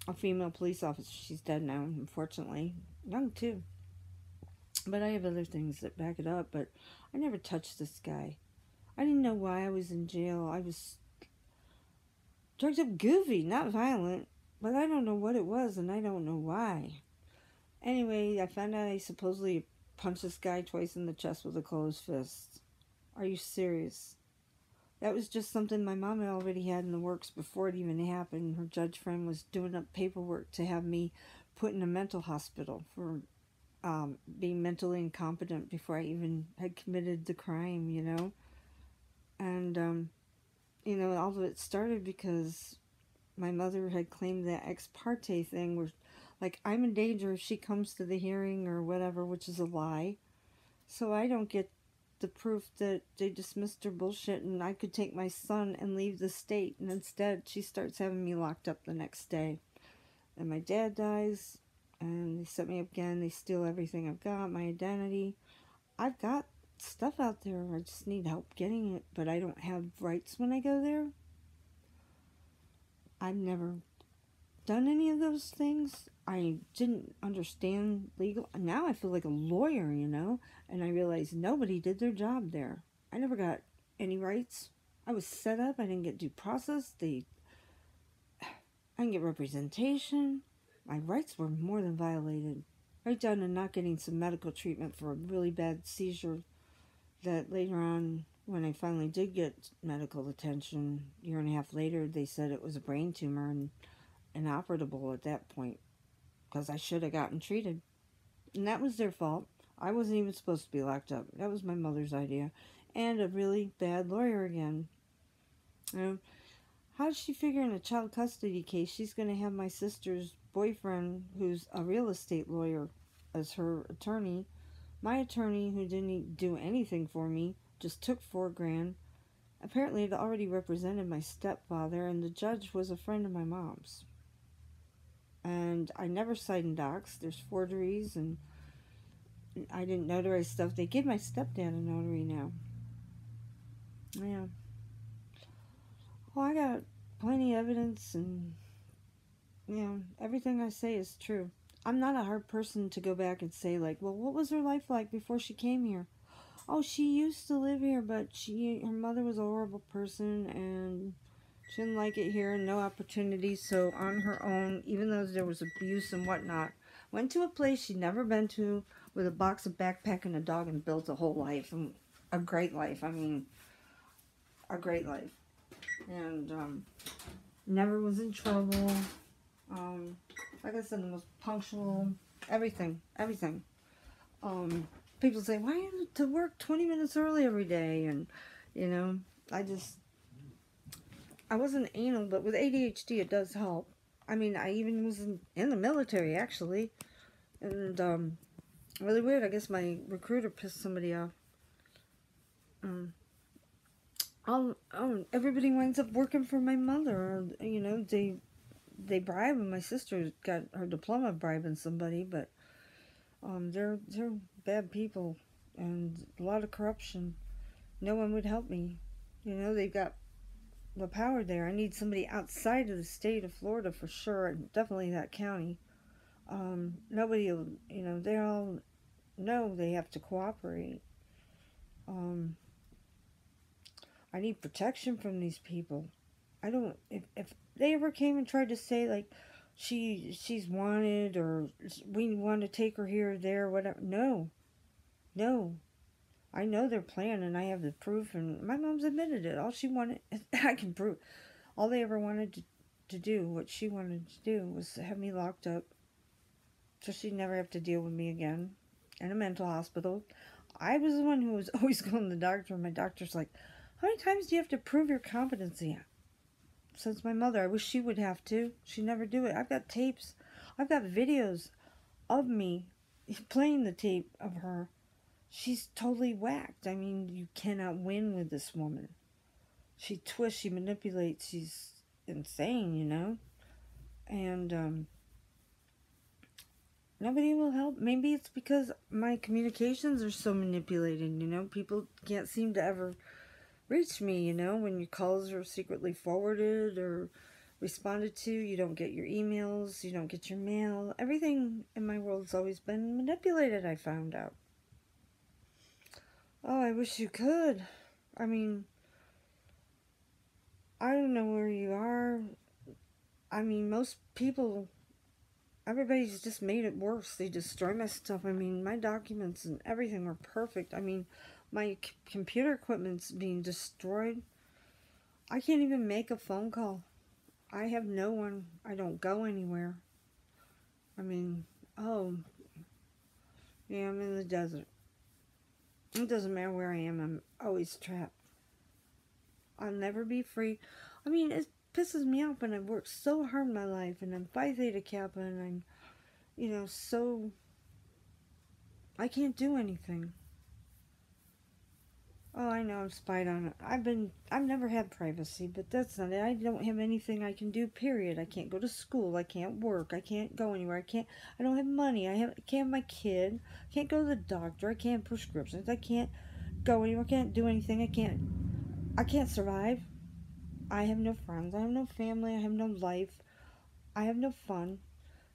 a female police officer. She's dead now, unfortunately. Young, too. But I have other things that back it up. But I never touched this guy. I didn't know why I was in jail. I was drugged up goofy, not violent. But I don't know what it was, and I don't know why. Anyway, I found out I supposedly punched this guy twice in the chest with a closed fist. Are you serious? That was just something my mom already had in the works before it even happened. Her judge friend was doing up paperwork to have me put in a mental hospital for being mentally incompetent before I even had committed the crime, And, all of it started because my mother had claimed that ex parte thing where, Like, I'm in danger if she comes to the hearing or whatever, which is a lie. So I don't get the proof that they dismissed her bullshit and I could take my son and leave the state. And instead, she starts having me locked up the next day. And my dad dies, and they set me up again. They steal everything I've got, my identity. I've got stuff out there. I just need help getting it, but I don't have rights when I go there. I've never done any of those things. I didn't understand legal. Now I feel like a lawyer, you know, and I realize nobody did their job there. I never got any rights. I was set up. I didn't get due process. I didn't get representation. My rights were more than violated. Right down to not getting some medical treatment for a really bad seizure that later on, when I finally did get medical attention, a year and a half later, they said it was a brain tumor and inoperable at that point because I should have gotten treated. And that was their fault. I wasn't even supposed to be locked up. That was my mother's idea. And a really bad lawyer again. You know, how does she figure in a child custody case she's going to have my sister's boyfriend, who's a real estate lawyer, as her attorney? My attorney, who didn't do anything for me, just took $4,000. Apparently, had already represented my stepfather, and the judge was a friend of my mom's. And I never signed docs. There's forgeries, and I didn't notarize stuff. They give my stepdad a notary now. Yeah. Well, I got plenty of evidence, and everything I say is true. I'm not a hard person to go back and say, like, well, what was her life like before she came here? Oh, she used to live here, but her mother was a horrible person, and she didn't like it here, and no opportunities. So on her own, even though there was abuse and whatnot, went to a place she'd never been to with a box, of backpack, and a dog, and built a whole life, and a great life. I mean, a great life. And never was in trouble. Like I said, the most punctual, everything. People say, why are you to work 20 minutes early every day? And, I wasn't anal, but with ADHD it does help. I mean, I even was in the military, actually. And, really weird, I guess my recruiter pissed somebody off. Everybody winds up working for my mother. They bribe, and my sister got her diploma bribing somebody, but they're bad people and a lot of corruption. No one would help me. They've got the power there. I need somebody outside of the state of Florida for sure, and definitely that county. Nobody will, they all know they have to cooperate. I need protection from these people. I don't, if they ever came and tried to say, like, she's wanted, or we want to take her here or there, whatever. No. I know their plan, and I have the proof, and my mom's admitted it. All she wanted, I can prove. All they ever wanted to do, what she wanted to do, was have me locked up so she'd never have to deal with me again in a mental hospital. I was the one who was always going to the doctor, and my doctor's like, how many times do you have to prove your competency? Since my mother, I wish she would have to. She never do it. I've got tapes. I've got videos of me playing the tape of her. She's totally whacked. I mean, you cannot win with this woman. She twists, she manipulates, she's insane, And nobody will help. Maybe it's because my communications are so manipulated, People can't seem to ever reach me, when your calls are secretly forwarded or responded to. You don't get your emails, you don't get your mail. Everything in my world's always been manipulated, I found out. Oh, I wish you could. I mean, I don't know where you are. I mean, most people, everybody's just made it worse. They destroy my stuff. I mean, my documents and everything were perfect. I mean, my computer equipment's being destroyed. I can't even make a phone call. I have no one. I don't go anywhere. I mean, I'm in the desert. It doesn't matter where I am. I'm always trapped. I'll never be free. I mean, it pisses me off when I've worked so hard in my life, and I'm Phi Theta Kappa, and you know, so I can't do anything. Oh, I know I'm spied on. I've never had privacy, but that's not it. I don't have anything I can do, period. I can't go to school. I can't work. I can't go anywhere. I don't have money. Can't have my kid. I can't go to the doctor. I can't have prescriptions. I can't go anywhere. I can't do anything. I can't survive. I have no friends. I have no family. I have no life. I have no fun.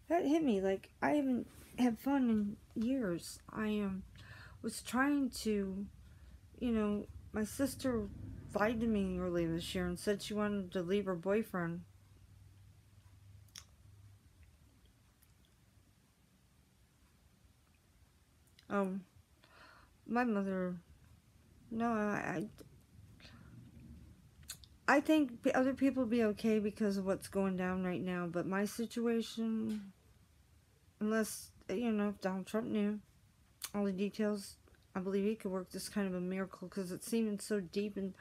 That hit me. Like, I haven't had fun in years. I was trying to, you know, my sister lied to me earlier this year and said she wanted to leave her boyfriend. My mother, no, I think other people will be okay because of what's going down right now, but my situation, unless, you know, if Donald Trump knew all the details, I believe he could work this kind of a miracle because it's seeming so deep and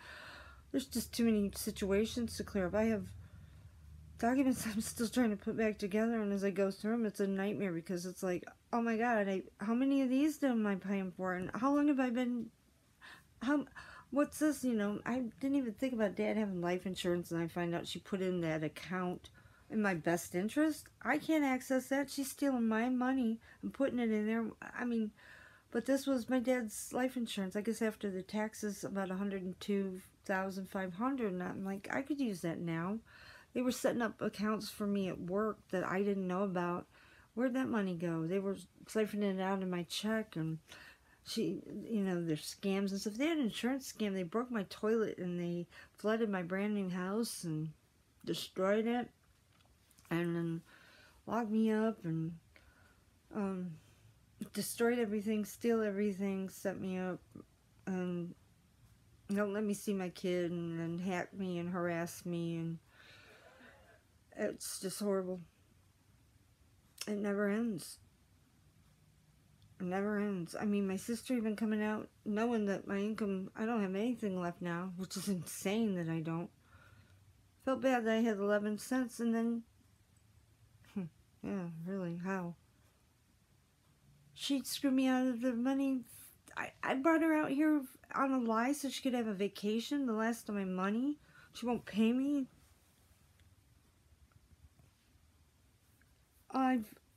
there's just too many situations to clear up. I have documents I'm still trying to put back together, and as I go through them, it's a nightmare because it's like, oh my god, how many of these am I paying for, and how long have I been, what's this, you know, I didn't even think about Dad having life insurance, and I find out she put in that account in my best interest. I can't access that. She's stealing my money and putting it in there. I mean, but this was my dad's life insurance. I guess after the taxes, about $102,500, and I'm like, I could use that now. They were setting up accounts for me at work that I didn't know about. Where'd that money go? They were siphoning it out of my check, and you know, there's scams and stuff. They had an insurance scam. They broke my toilet, and they flooded my brand new house and destroyed it, and then locked me up, and destroyed everything, steal everything, set me up, and don't let me see my kid, and then hack me and harass me, and it's just horrible. It never ends. It never ends. I mean, my sister even coming out knowing that my income, I don't have anything left now, which is insane that I don't. Felt bad that I had 11 cents, and then, yeah, really, how? She screwed me out of the money. I brought her out here on a lie so she could have a vacation, the last of my money. She won't pay me.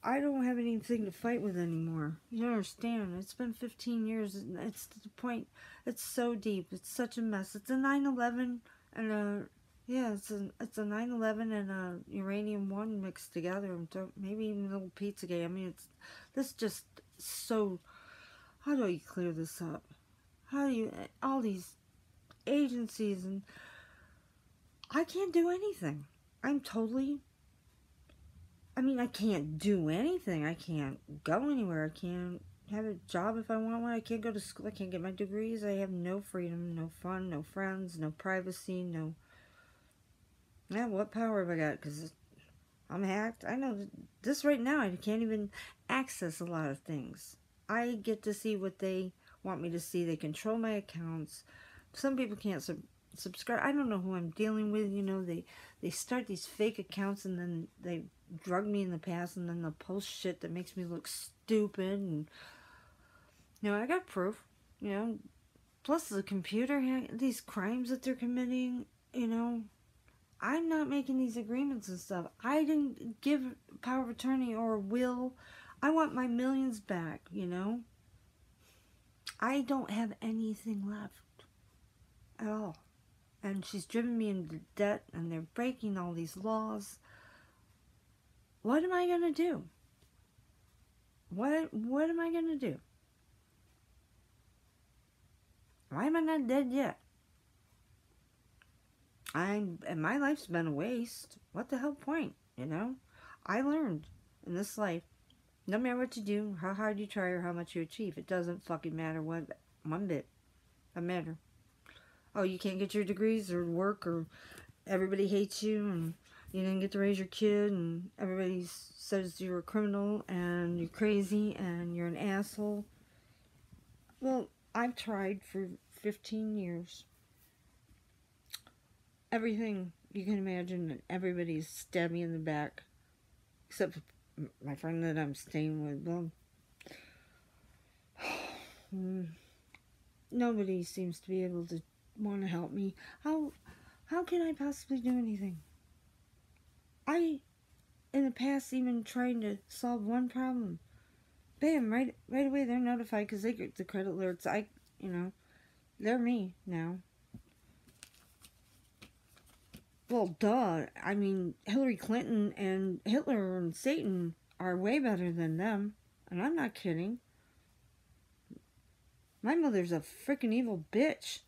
I don't have anything to fight with anymore. You don't understand. It's been 15 years, and it's to the point. It's so deep. It's such a mess. It's a 9/11 and a, yeah, it's a 9/11 and a uranium one mixed together. Maybe even a little Pizzagate. I mean, it's this just so. How do you clear this up? How do you, all these agencies, and I can't do anything. I'm totally. I mean, I can't do anything. I can't go anywhere. I can't have a job if I want one. I can't go to school. I can't get my degrees. I have no freedom, no fun, no friends, no privacy, no... Yeah, what power have I got? Because I'm hacked. I know this right now. I can't even access a lot of things. I get to see what they want me to see. They control my accounts. Some people can't subscribe. I don't know who I'm dealing with. You know, they start these fake accounts, and then they drug me in the past, and then they'll post shit that makes me look stupid. And you know, I got proof. You know, plus the computer, these crimes that they're committing. You know, I'm not making these agreements and stuff. I didn't give power of attorney or will. I want my millions back. You know, I don't have anything left at all. And she's driven me into debt, and they're breaking all these laws. What am I going to do? What am I going to do? Why am I not dead yet? And my life's been a waste. What the hell point, you know? I learned in this life, no matter what you do, how hard you try, or how much you achieve, it doesn't fucking matter one bit. Doesn't matter. Oh, you can't get your degrees or work, or everybody hates you, and you didn't get to raise your kid, and everybody says you're a criminal, and you're crazy, and you're an asshole. Well, I've tried for 15 years. Everything you can imagine, and everybody's stabbed me in the back, except my friend that I'm staying with, well, nobody seems to be able to want to help me. How can I possibly do anything? I, in the past, even trying to solve one problem, bam, right away they're notified because they get the credit alerts. They're me now. Well, duh. I mean, Hillary Clinton and Hitler and Satan are way better than them, and I'm not kidding. My mother's a freaking evil bitch.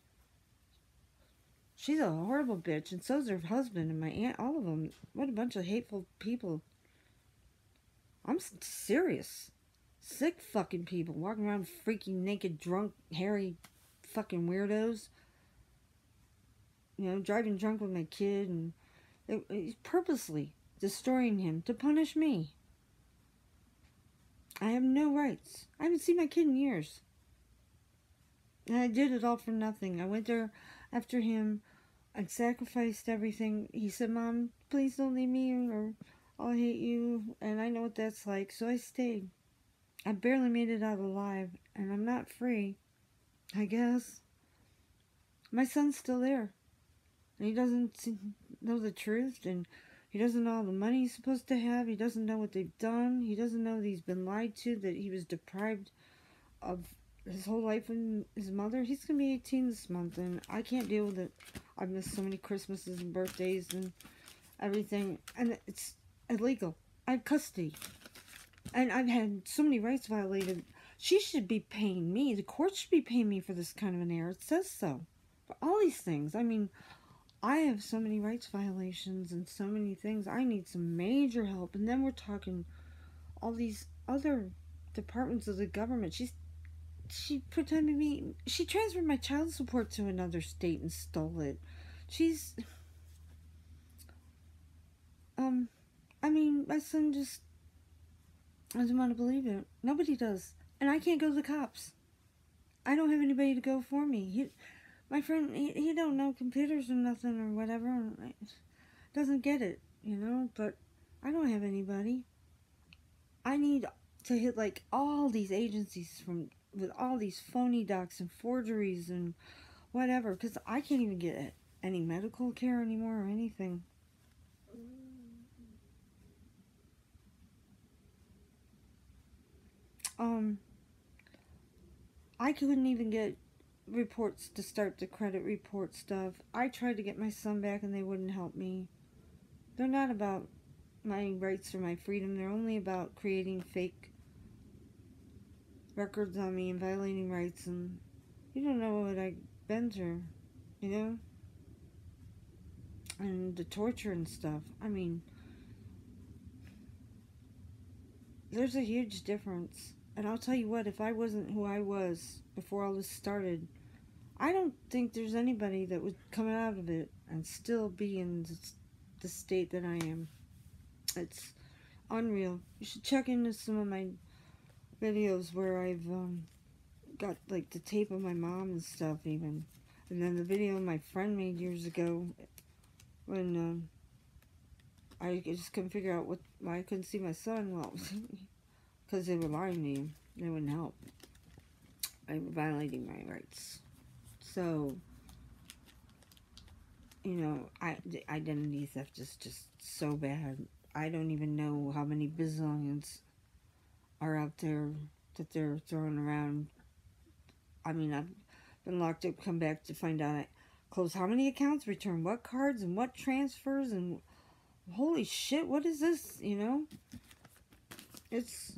She's a horrible bitch, and so's her husband and my aunt, all of them. What a bunch of hateful people. I'm serious. Sick fucking people walking around freaking naked, drunk, hairy fucking weirdos. Driving drunk with my kid, and he's purposely destroying him to punish me. I have no rights. I haven't seen my kid in years. And I did it all for nothing. I went there after him. I sacrificed everything. He said, Mom, please don't leave me or I'll hate you. And I know what that's like, so I stayed. I barely made it out alive, and I'm not free, I guess. My son's still there. And he doesn't know the truth, and he doesn't know all the money he's supposed to have. He doesn't know what they've done. He doesn't know that he's been lied to, that he was deprived of his whole life and his mother. He's going to be 18 this month, and I can't deal with it. I've missed so many Christmases and birthdays and everything, and it's illegal. I have custody, and I've had so many rights violated. She should be paying me. The court should be paying me for this kind of an error. It says so. For all these things. I mean, I have so many rights violations and so many things. I need some major help. And then we're talking all these other departments of the government. She pretended she transferred my child support to another state and stole it. My son just doesn't want to believe it. Nobody does. And I can't go to the cops. I don't have anybody to go for me. My friend, he don't know computers or nothing or whatever. Doesn't get it, but I don't have anybody. I need to hit like all these agencies with all these phony docs and forgeries and whatever, because I can't even get any medical care anymore or anything. I couldn't even get reports to start the credit report stuff. I tried to get my son back and they wouldn't help me. They're not about my rights or my freedom. They're only about creating fake records on me and violating rights, and you don't know what I've been through, and the torture and stuff. I mean, there's a huge difference. And I'll tell you what, if I wasn't who I was before all this started, I don't think there's anybody that would come out of it and still be in the state that I am. It's unreal. You should check into some of my videos where I've got like the tape of my mom and stuff even. And then the video my friend made years ago when I just couldn't figure out why I couldn't see my son. Well, because they were lying to me. They wouldn't help. They were violating my rights. So, the identity theft is just so bad. I don't even know how many bazillions are out there that they're throwing around. I mean, I've been locked up, come back to find out I close how many accounts, return what cards, and what transfers, and holy shit, what is this, It's,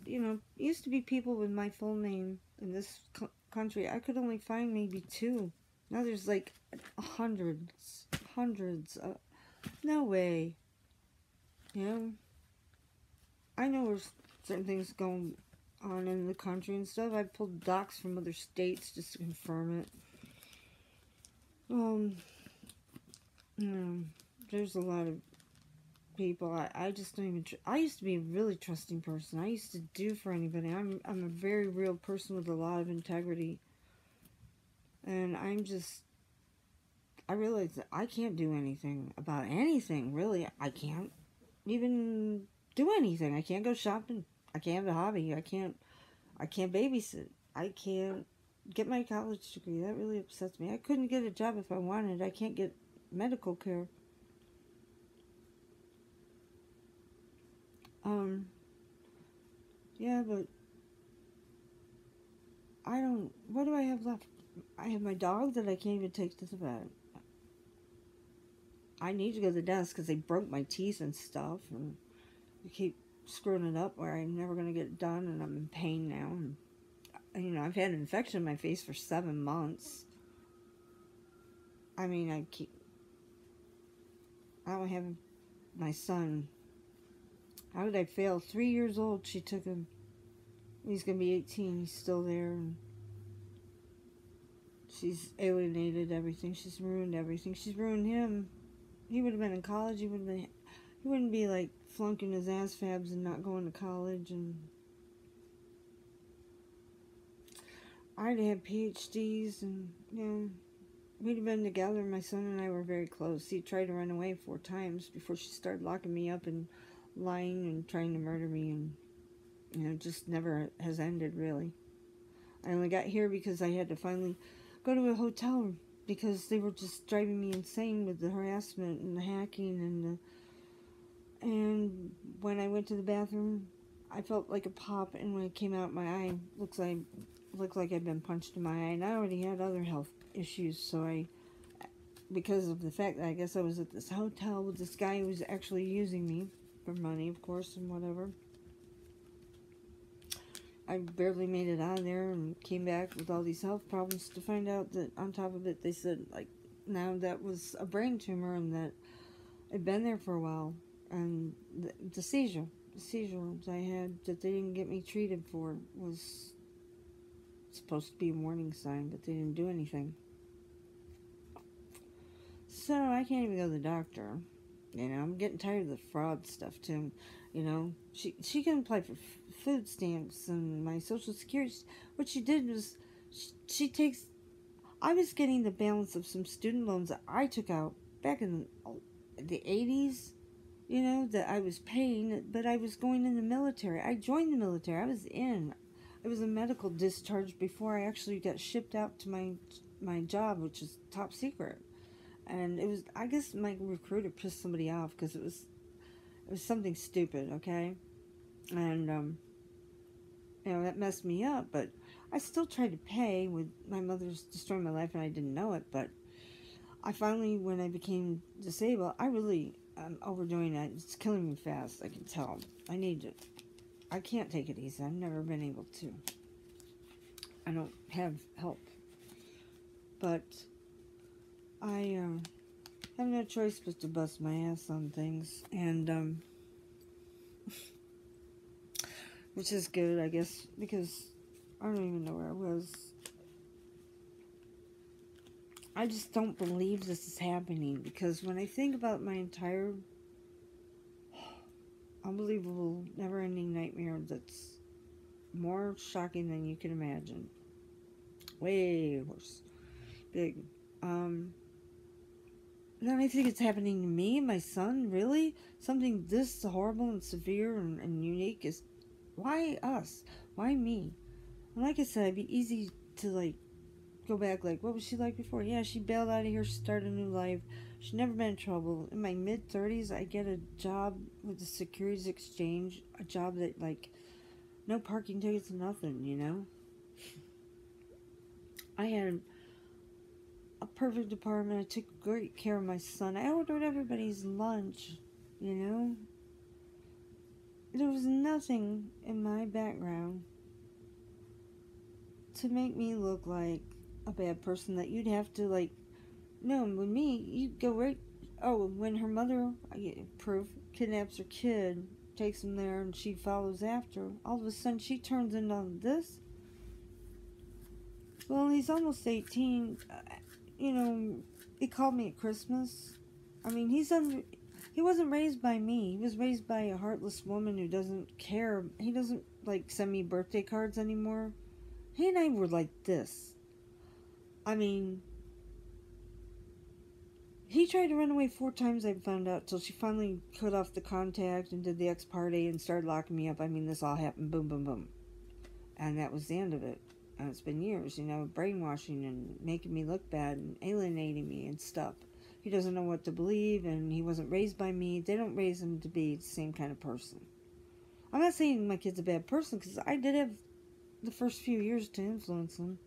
used to be people with my full name in this country. I could only find maybe 2. Now there's like hundreds. No way. I know there's certain things going on in the country and stuff. I pulled docs from other states just to confirm it. There's a lot of people. I just don't even. I used to be a really trusting person. I used to do for anybody. I'm a very real person with a lot of integrity, and I realize that I can't do anything about anything. Really, I can't. Even do anything. I can't go shopping. I can't have a hobby. I can't babysit. I can't get my college degree. That really upsets me. I couldn't get a job if I wanted. I can't get medical care. Yeah, but I don't, what do I have left? I have my dog that I can't even take to the vet. I need to go to the dentist because they broke my teeth and stuff, and they keep screwing it up where I'm never going to get it done, and I'm in pain now. And, you know, I've had an infection in my face for 7 months. I mean, I don't have my son. How did I fail? 3 years old, she took him. He's going to be 18. He's still there. And she's alienated everything. She's ruined everything. She's ruined him. He would have been in college. He wouldn't be like flunking his ASFABs and not going to college. And I'd have PhDs, and you know, we'd have been together. My son and I were very close. He tried to run away 4 times before she started locking me up and lying and trying to murder me, and you know, just never has ended, really. I only got here because I had to finally go to a hotel because they were just driving me insane with the harassment and the hacking and when I went to the bathroom, I felt like a pop, and when it came out, my eye looked like I'd been punched in my eye, and I already had other health issues, so because of the fact that I guess I was at this hotel with this guy who was actually using me for money, of course, and whatever. I barely made it out of there and came back with all these health problems to find out that on top of it, they said, like, now that was a brain tumor and that I'd been there for a while. And the seizures I had that they didn't get me treated for was supposed to be a warning sign, but they didn't do anything. So I can't even go to the doctor. You know, I'm getting tired of the fraud stuff too. You know, she can apply for food stamps and my social security. What she did was she takes. I was getting the balance of some student loans that I took out back in the 80s. You know, that I was paying, but I was going in the military. I joined the military. I was a medical discharge before I actually got shipped out to my job, which is top secret. And it was, I guess my recruiter pissed somebody off because it was something stupid, okay? And, you know, that messed me up, but I still tried to pay with my mother's destroying my life, and I didn't know it, but I finally, when I became disabled, I'm overdoing it. It's killing me fast, I can tell. I can't take it easy. I've never been able to. I don't have help. But I have no choice but to bust my ass on things, and which is good, I guess, because I don't even know where I was. I just don't believe this is happening, because when I think about my entire unbelievable, never-ending nightmare that's more shocking than you can imagine, way worse, big, then I think it's happening to me, my son, really? Something this horrible and severe and unique is, why us? Why me? And like I said, it'd be easy to, like, go back, like, what was she like before? Yeah, she bailed out of here, she started a new life, she'd never been in trouble. In my mid-30s, I get a job with the Securities Exchange, a job that, like, no parking tickets, nothing, you know? I had a perfect apartment, I took great care of my son, I ordered everybody's lunch, you know? There was nothing in my background to make me look like a bad person that you'd have to, like, no, with me, you go right, oh, when her mother, I get proof, kidnaps her kid, takes him there, and she follows after, all of a sudden she turns into this. Well, he's almost 18, you know, he called me at Christmas. I mean, he wasn't raised by me, he was raised by a heartless woman who doesn't care, he doesn't, like, send me birthday cards anymore. He and I were like this. I mean, He tried to run away 4 times, I found out, till she finally cut off the contact and did the ex parte and started locking me up. I mean, this all happened boom, boom, boom. And that was the end of it. And it's been years, you know, brainwashing and making me look bad and alienating me and stuff. He doesn't know what to believe, and he wasn't raised by me. They don't raise him to be the same kind of person. I'm not saying my kid's a bad person, because I did have the first few years to influence him.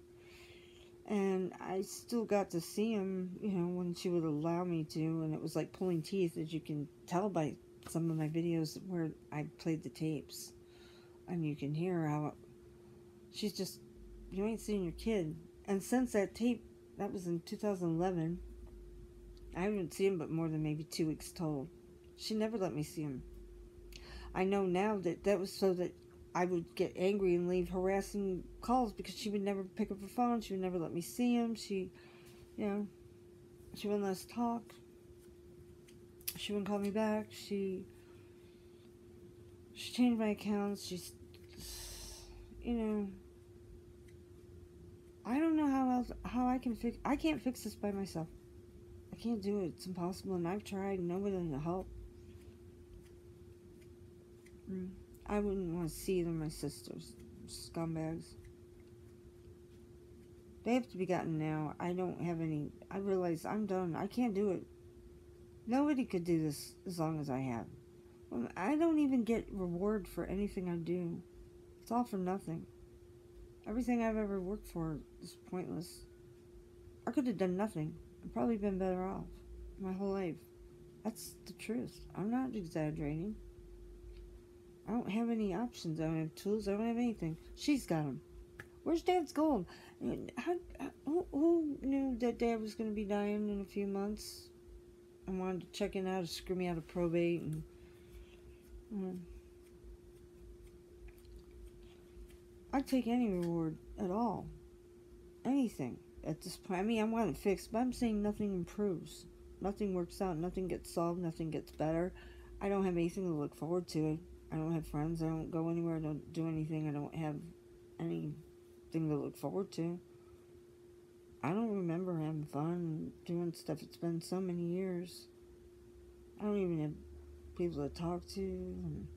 And I still got to see him, you know, when she would allow me to. And it was like pulling teeth, as you can tell by some of my videos where I played the tapes. And you can hear how she's just, you ain't seen your kid. And since that tape, that was in 2011, I haven't seen him but more than maybe 2 weeks total. She never let me see him. I know now that that was so that I would get angry and leave harassing calls, because she would never pick up her phone. She would never let me see him. She, you know, she wouldn't let us talk. She wouldn't call me back. She changed my accounts. She's, you know, I don't know how I can fix, I can't fix this by myself. I can't do it. It's impossible, and I've tried. Nobody to help. I wouldn't want to see them, my sisters. Scumbags. They have to be gotten now. I don't have any. I realize I'm done. I can't do it. Nobody could do this as long as I have. I don't even get reward for anything I do. It's all for nothing. Everything I've ever worked for is pointless. I could have done nothing. I've probably been better off my whole life. That's the truth. I'm not exaggerating. I don't have any options. I don't have tools. I don't have anything. She's got them. Where's Dad's gold? Who knew that Dad was going to be dying in a few months? I wanted to check in how to screw me out of probate. And I'd take any reward at all. Anything at this point. I mean, I want it fixed, but I'm saying nothing improves. Nothing works out. Nothing gets solved. Nothing gets better. I don't have anything to look forward to. I don't have friends. I don't go anywhere. I don't do anything. I don't have anything to look forward to. I don't remember having fun and doing stuff. It's been so many years. I don't even have people to talk to. And,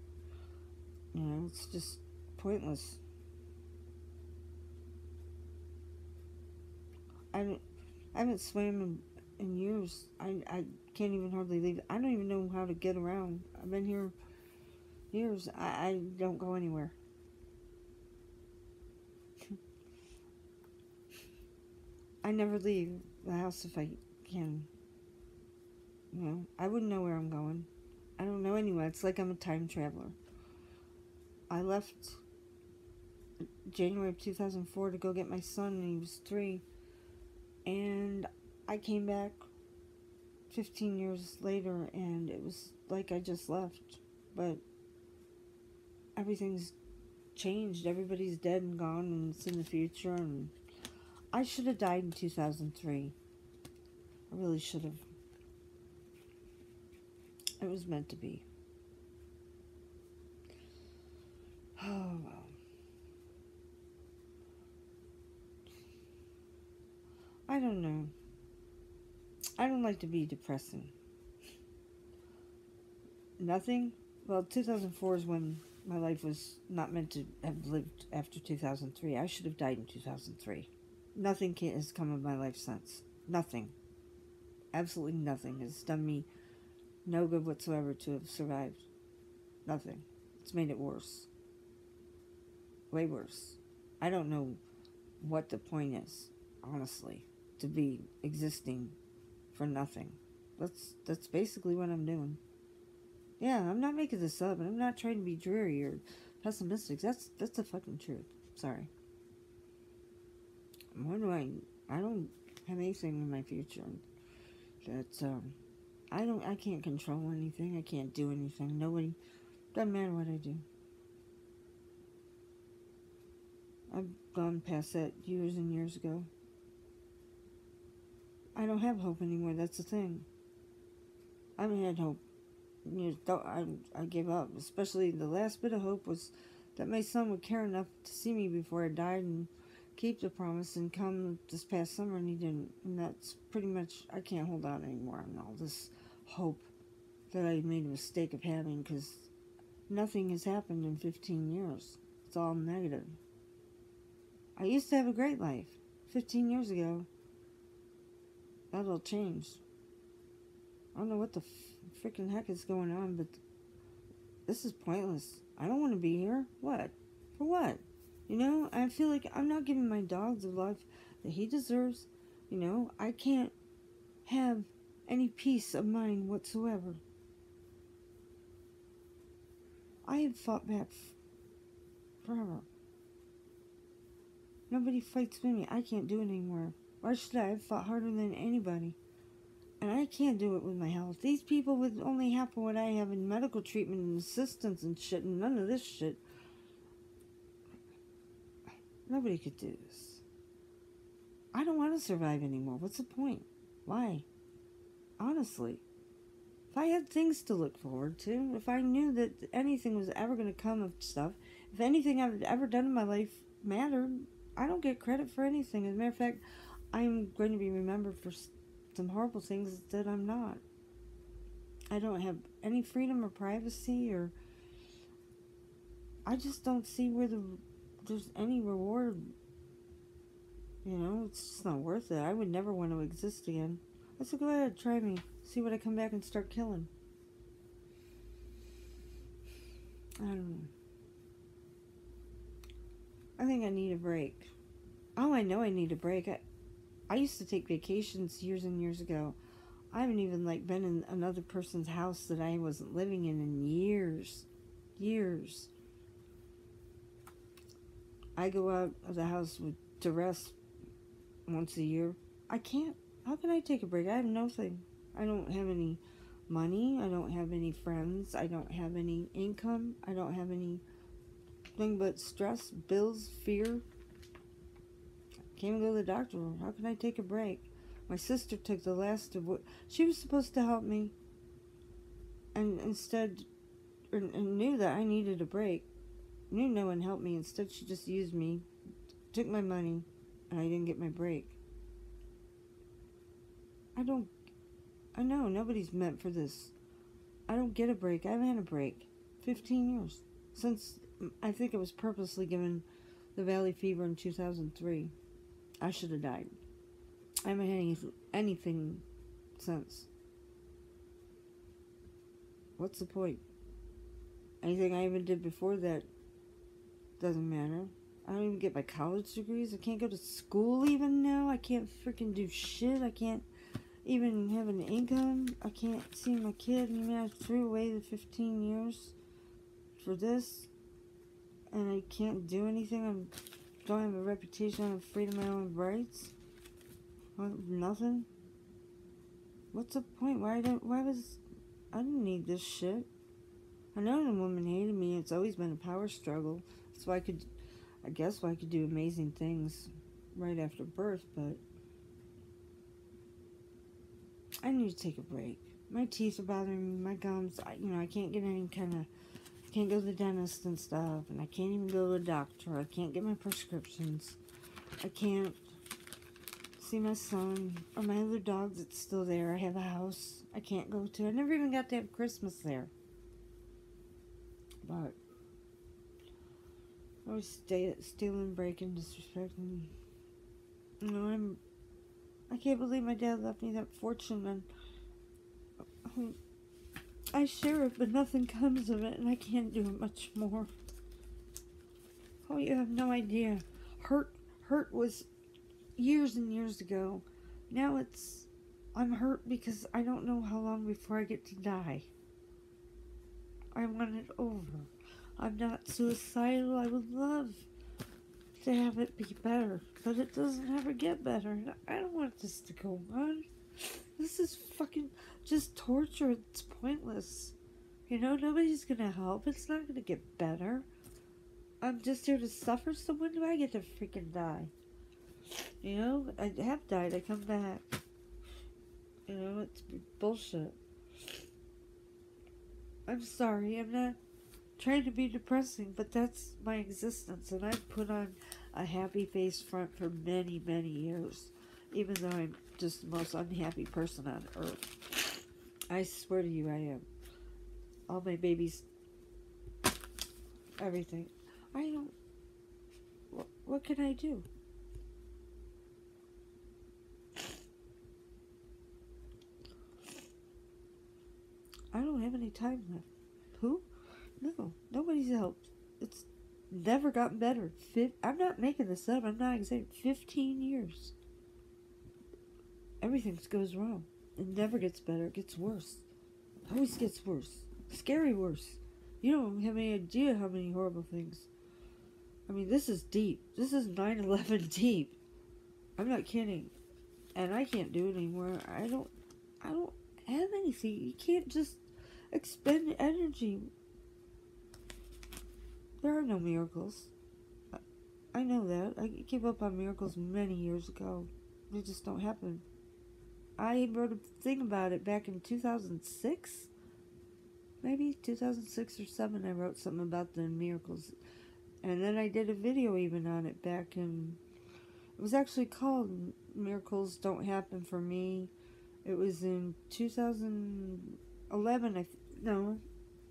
you know, it's just pointless. I haven't swam in years. I can't even hardly leave. I don't even know how to get around. I've been here years. I don't go anywhere. I never leave the house if I can. You know, I wouldn't know where I'm going. I don't know anywhere. It's like I'm a time traveler. I left January of 2004 to go get my son, and he was 3. And I came back 15 years later, and it was like I just left. But everything's changed. Everybody's dead and gone, and it's in the future. And I should have died in 2003. I really should have. It was meant to be. Oh, well. I don't know. I don't like to be depressing. Nothing? Well, 2004 is when my life was not meant to have lived after 2003. I should have died in 2003. Nothing has come of my life since. Nothing. Absolutely nothing has done me no good whatsoever to have survived. Nothing. It's made it worse. Way worse. I don't know what the point is, honestly, to be existing for nothing. That's basically what I'm doing. Yeah, I'm not making this up, and I'm not trying to be dreary or pessimistic. That's the fucking truth. Sorry. What do I don't have anything in my future that I can't control anything. I can't do anything. Nobody, doesn't matter what I do. I've gone past that years and years ago. I don't have hope anymore. That's the thing. I haven't had hope. I gave up. Especially the last bit of hope was that my son would care enough to see me before I died and keep the promise and come this past summer, and he didn't. And that's pretty much, I can't hold out anymore on all this hope that I made a mistake of having, because nothing has happened in 15 years. It's all negative. I used to have a great life 15 years ago. That all changed. I don't know what the freaking heck is going on, but this is pointless. I don't want to be here. What? For what? You know, I feel like I'm not giving my dog the life that he deserves. You know, I can't have any peace of mind whatsoever. I have fought back forever. Nobody fights with me. I can't do it anymore. Why should I? I've fought harder than anybody. And I can't do it with my health. These people with only half of what I have in medical treatment and assistance and shit, and none of this shit. Nobody could do this. I don't want to survive anymore. What's the point? Why? Honestly. If I had things to look forward to, if I knew that anything was ever going to come of stuff, if anything I've ever done in my life mattered, I don't get credit for anything. As a matter of fact, I'm going to be remembered for some horrible things that I'm not. I don't have any freedom or privacy, or I just don't see where there's any reward. You know, it's just not worth it. I would never want to exist again. I said, go ahead, try me. See what I come back and start killing. I don't know. I think I need a break. Oh, I know I need a break. I used to take vacations years and years ago. I haven't even been in another person's house that I wasn't living in years. Years. I go out of the house to rest once a year. I can't. How can I take a break? I have nothing. I don't have any money. I don't have any friends. I don't have any income. I don't have anything but stress, bills, fear. Can't even go to the doctor. How can I take a break? My sister took the last of what she was supposed to help me, and instead, and knew that I needed a break. Knew no one helped me. Instead, she just used me, took my money, and I didn't get my break. I know nobody's meant for this. I don't get a break. I haven't had a break 15 years since I think it was purposely given the valley fever in 2003. I should have died. I haven't had anything since. What's the point? Anything I even did before that doesn't matter. I don't even get my college degrees. I can't go to school even now. I can't freaking do shit. I can't even have an income. I can't see my kid. I mean, I threw away the 15 years for this, and I can't do anything. I don't have a reputation. I have freedom of my own rights. Nothing. What's the point? I didn't need this shit. I know the woman hated me. It's always been a power struggle. That's why I guess I could do amazing things right after birth, but I need to take a break. My teeth are bothering me, my gums, I can't get any can't go to the dentist and stuff, and I can't even go to the doctor. I can't get my prescriptions. I can't see my son or my other dog that's still there. I have a house I can't go to. I never even got to have Christmas there. But I was stealing, breaking, disrespecting. I can't believe my dad left me that fortune, and I share it, but nothing comes of it, and I can't do much more. Oh, you have no idea. Hurt was years and years ago. Now I'm hurt because I don't know how long before I get to die. I want it over. I'm not suicidal. I would love to have it be better, but it doesn't ever get better. I don't want this to go on. This is fucking just torture. It's pointless. Nobody's gonna help. It's not gonna get better. I'm just here to suffer, so when do I get to freaking die? I have died. I come back. It's bullshit. I'm sorry. I'm not trying to be depressing, but that's my existence, and I've put on a happy face front for many, many years. Even though I'm just the most unhappy person on earth. I swear to you, I am. All my babies, everything. I don't. What can I do? I don't have any time left. Who? No, nobody's helped. It's never gotten better. I'm not making this up. I'm not exaggerating. 15 years. Everything goes wrong. It never gets better. It gets worse. It always gets worse. Scary worse. You don't have any idea how many horrible things. I mean, this is deep. This is 9/11 deep. I'm not kidding. And I can't do it anymore. I don't have anything. You can't just expend energy. There are no miracles. I know that. I gave up on miracles many years ago. They just don't happen. I wrote a thing about it back in 2006. Maybe 2006 or 7. I wrote something about the miracles. And then I did a video even on it back in... It was actually called Miracles Don't Happen for Me. It was in 2011. No,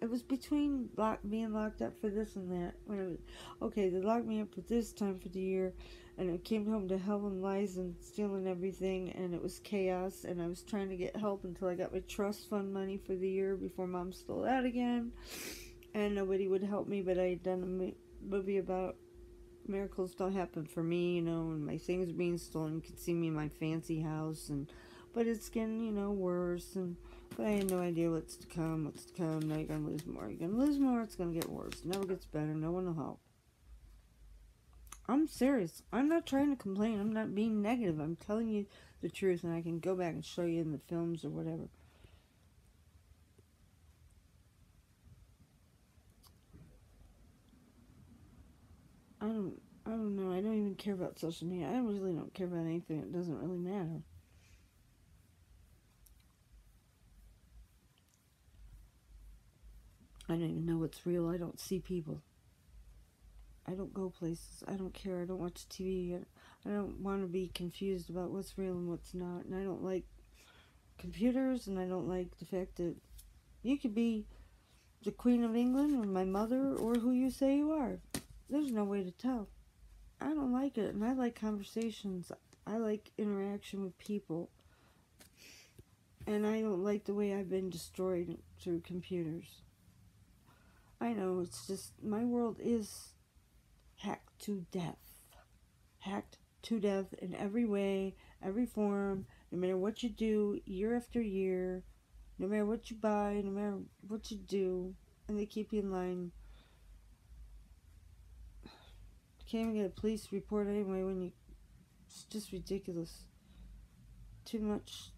it was between being locked up for this and that. When it was, okay, they locked me up for this time for the year, and I came home to hell and lies and stealing everything, and it was chaos, and I was trying to get help until I got my trust fund money for the year before Mom stole that again, and nobody would help me, but I had done a movie about miracles don't happen for me, you know, and my things being stolen. You could see me in my fancy house, but it's getting, you know, worse, but I had no idea what's to come. Now you're gonna lose more. You're gonna lose more. It's gonna get worse. It never gets better. No one will help. I'm serious. I'm not trying to complain. I'm not being negative. I'm telling you the truth, and I can go back and show you in the films or whatever. I don't know. I don't even care about social media. I really don't care about anything. It doesn't really matter. I don't even know what's real. I don't see people. I don't go places. I don't care. I don't watch TV. I don't want to be confused about what's real and what's not. And I don't like computers, and I don't like the fact that you could be the Queen of England or my mother or who you say you are. There's no way to tell. I don't like it, and I like conversations. I like interaction with people. And I don't like the way I've been destroyed through computers. I know, it's just, my world is hacked to death. Hacked to death in every way, every form, no matter what you do, year after year, no matter what you buy, no matter what you do, and they keep you in line. You can't even get a police report anyway when you... It's just ridiculous. Too much.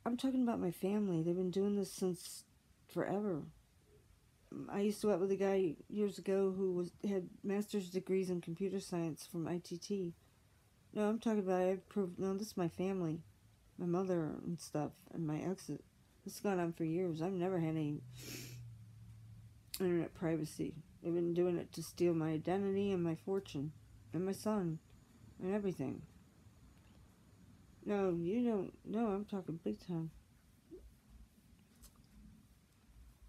I'm talking about my family. They've been doing this since forever. I used to work with a guy years ago who had master's degrees in computer science from ITT. No, I'm talking about, I've proved, no, this is my family. My mother and stuff, and my exit. This has gone on for years. I've never had any internet privacy. They've been doing it to steal my identity and my fortune, and my son, and everything. No, you don't. No, I'm talking big time.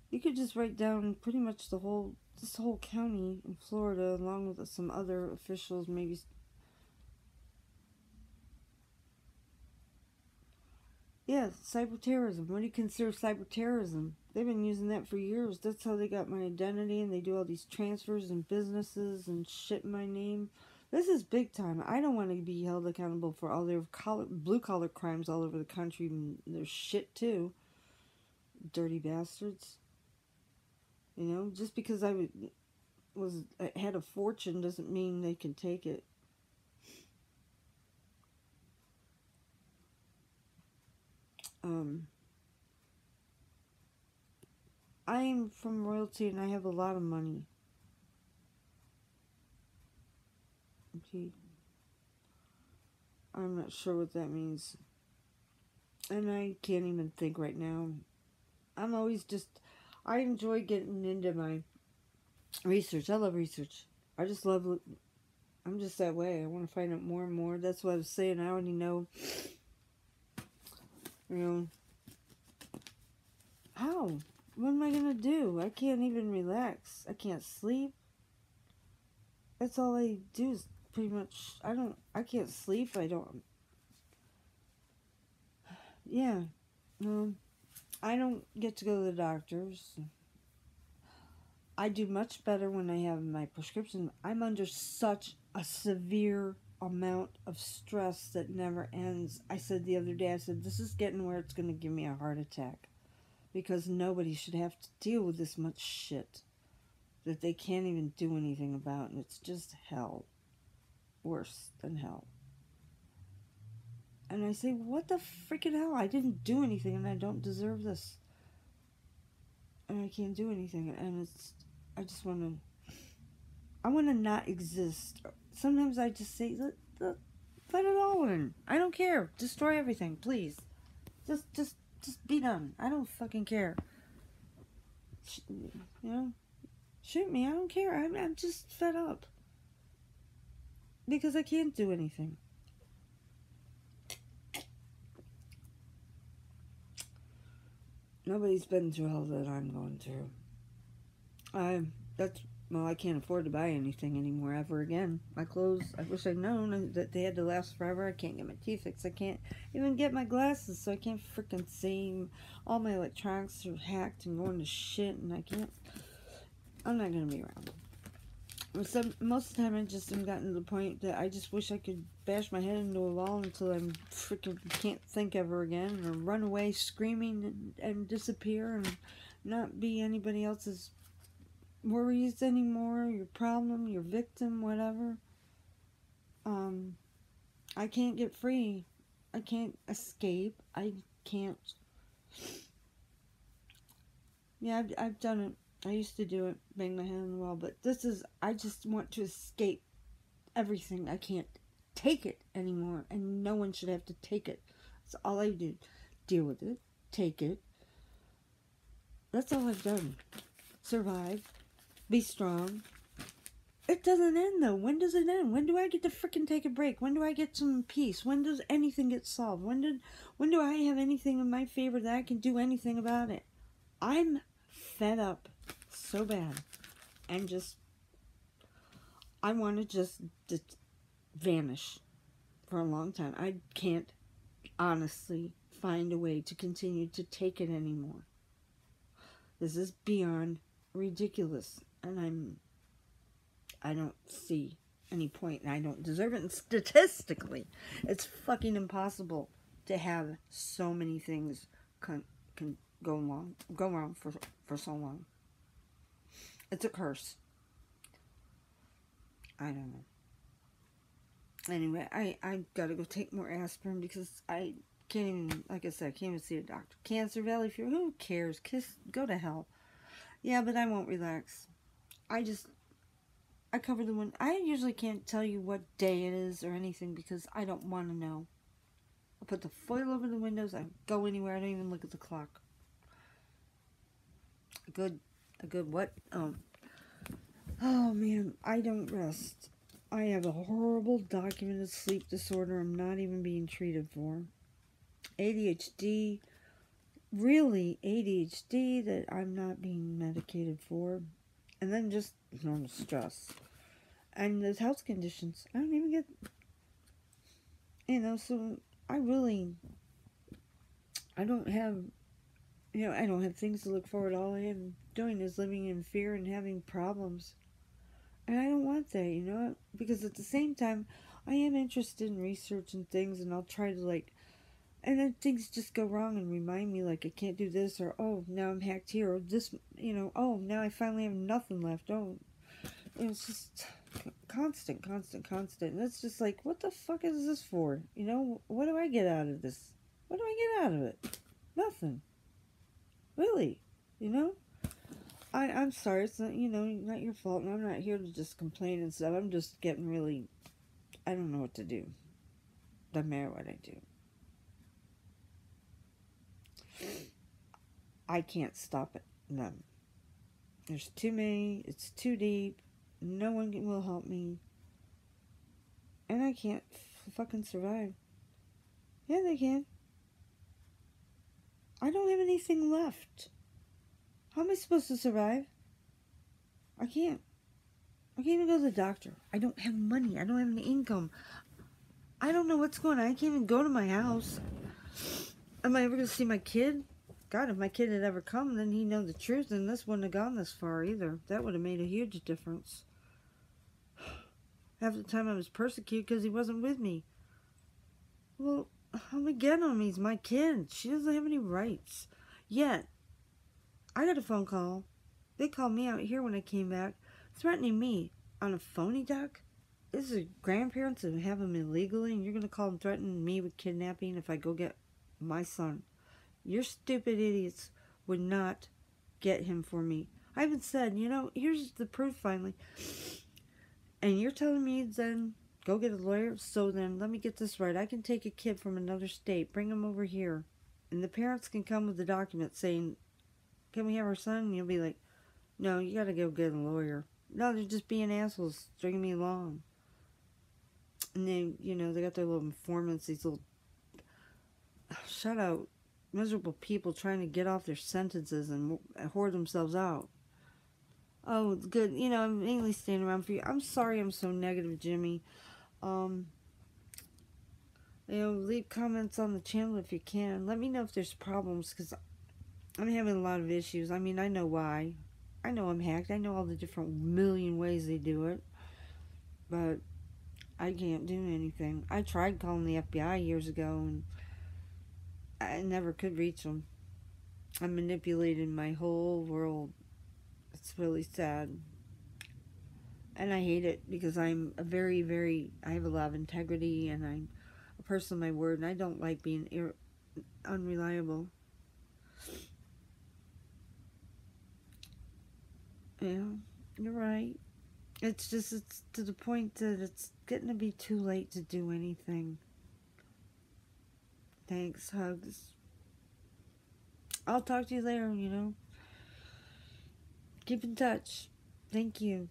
You could just write down pretty much this whole county in Florida, along with some other officials, maybe. Yeah, cyber terrorism. What do you consider cyber terrorism? They've been using that for years. That's how they got my identity, and they do all these transfers and businesses and shit in my name. This is big time. I don't want to be held accountable for all their blue-collar crimes all over the country, and their shit, too. Dirty bastards. You know, just because I had a fortune doesn't mean they can take it. I am from royalty, and I have a lot of money. Okay. I'm not sure what that means. And I can't even think right now. I'm always just... I enjoy getting into my research. I love research. I just love, I'm just that way. I want to find out more and more. That's what I was saying. I already know, you know, how? What am I going to do? I can't even relax. I can't sleep. That's all I do is pretty much, I can't sleep. Yeah. I don't get to go to the doctors. I do much better when I have my prescription. I'm under such a severe amount of stress that never ends. I said the other day, I said, this is getting where it's going to give me a heart attack. Because nobody should have to deal with this much shit that they can't even do anything about. And it's just hell. Worse than hell. And I say, what the freaking hell? I didn't do anything and I don't deserve this. And I can't do anything. And I just want to, I want to not exist. Sometimes I just say, let it all in. I don't care. Destroy everything, please. Just be done. I don't fucking care. You know? Shoot me. I don't care. I'm just fed up. Because I can't do anything. Nobody's been through all that I'm going through. I can't afford to buy anything anymore ever again. My clothes, I wish I'd known that they had to last forever. I can't get my teeth fixed. I can't even get my glasses, so I can't freaking see. All my electronics are hacked and going to shit, and I'm not going to be around. Most of the time, I just am gotten to the point that I just wish I could bash my head into a wall until I'm freaking can't think ever again, or run away screaming and disappear and not be anybody else's worries anymore, your problem, your victim, whatever. I can't get free. I can't escape. I can't. Yeah, I've done it. I used to do it, bang my head on the wall, but I just want to escape everything. I can't take it anymore, and no one should have to take it. That's all I do. Deal with it. Take it. That's all I've done. Survive. Be strong. It doesn't end, though. When does it end? When do I get to freaking take a break? When do I get some peace? When does anything get solved? When do I have anything in my favor that I can do anything about it? I'm fed up so bad. And I want to just vanish for a long time. I can't honestly find a way to continue to take it anymore. This is beyond ridiculous. And I don't see any point, and I don't deserve it. And statistically, it's fucking impossible to have so many things can go wrong for so long. It's a curse. I don't know. Anyway, I gotta go take more aspirin because I can't even, like I said, I can't even see a doctor. Cancer, Valley Fever, who cares? Go to hell. Yeah, but I won't relax. I cover the window. I usually can't tell you what day it is or anything because I don't want to know. I put the foil over the windows. I go anywhere. I don't even look at the clock. A good what? Oh man, I don't rest. I have a horrible documented sleep disorder I'm not even being treated for. ADHD. Really ADHD that I'm not being medicated for. And then just normal stress. And there's health conditions. I don't even get, so I don't have, I don't have things to look forward to. All I am doing is living in fear and having problems. And I don't want that, because at the same time, I am interested in researching things, and I'll try to, and then things just go wrong and remind me, I can't do this, or, oh, now I'm hacked here, or this, oh, now I finally have nothing left, oh, it's just constant, and it's just what the fuck is this for, what do I get out of this, what do I get out of it, nothing, really, I'm sorry, it's not, not your fault, and I'm not here to just complain and stuff, I'm just getting really, I don't know what to do, doesn't matter what I do. I can't stop them. There's too many. It's too deep. No one will help me. And I can't fucking survive. Yeah, they can. I don't have anything left. How am I supposed to survive? I can't. I can't even go to the doctor. I don't have money. I don't have any income. I don't know what's going on. I can't even go to my house. Am I ever going to see my kid? God, if my kid had ever come, then he'd know the truth, and this wouldn't have gone this far either. That would have made a huge difference. Half the time I was persecuted because he wasn't with me. Well, how am I getting him? He's my kid. She doesn't have any rights. Yet, I got a phone call. They called me out here when I came back, threatening me on a phony duck. This is grandparents that have him illegally, and you're going to call them threatening me with kidnapping if I go get my son. Your stupid idiots would not get him for me. I even said, you know, here's the proof finally. And you're telling me then go get a lawyer? So then, let me get this right. I can take a kid from another state, bring him over here, and the parents can come with the document saying, can we have our son? And you'll be like, no, you got to go get a lawyer. No, they're just being assholes, stringing me along. And then, you know, they got their little informants, these little shut out miserable people trying to get off their sentences and whore themselves out. Oh, it's good. You know, I'm mainly staying around for you. I'm sorry I'm so negative, Jimmy. You know, leave comments on the channel if you can. Let me know if there's problems, because I'm having a lot of issues. I mean, I know why. I know I'm hacked. I know all the different million ways they do it. But I can't do anything. I tried calling the FBI years ago, and I never could reach them. I manipulated my whole world. It's really sad. And I hate it because I'm a I have a lot of integrity, and I'm a person of my word, and I don't like being unreliable. Yeah, you're right. It's just, it's to the point that it's getting to be too late to do anything. Thanks, hugs. I'll talk to you later, you know. Keep in touch. Thank you.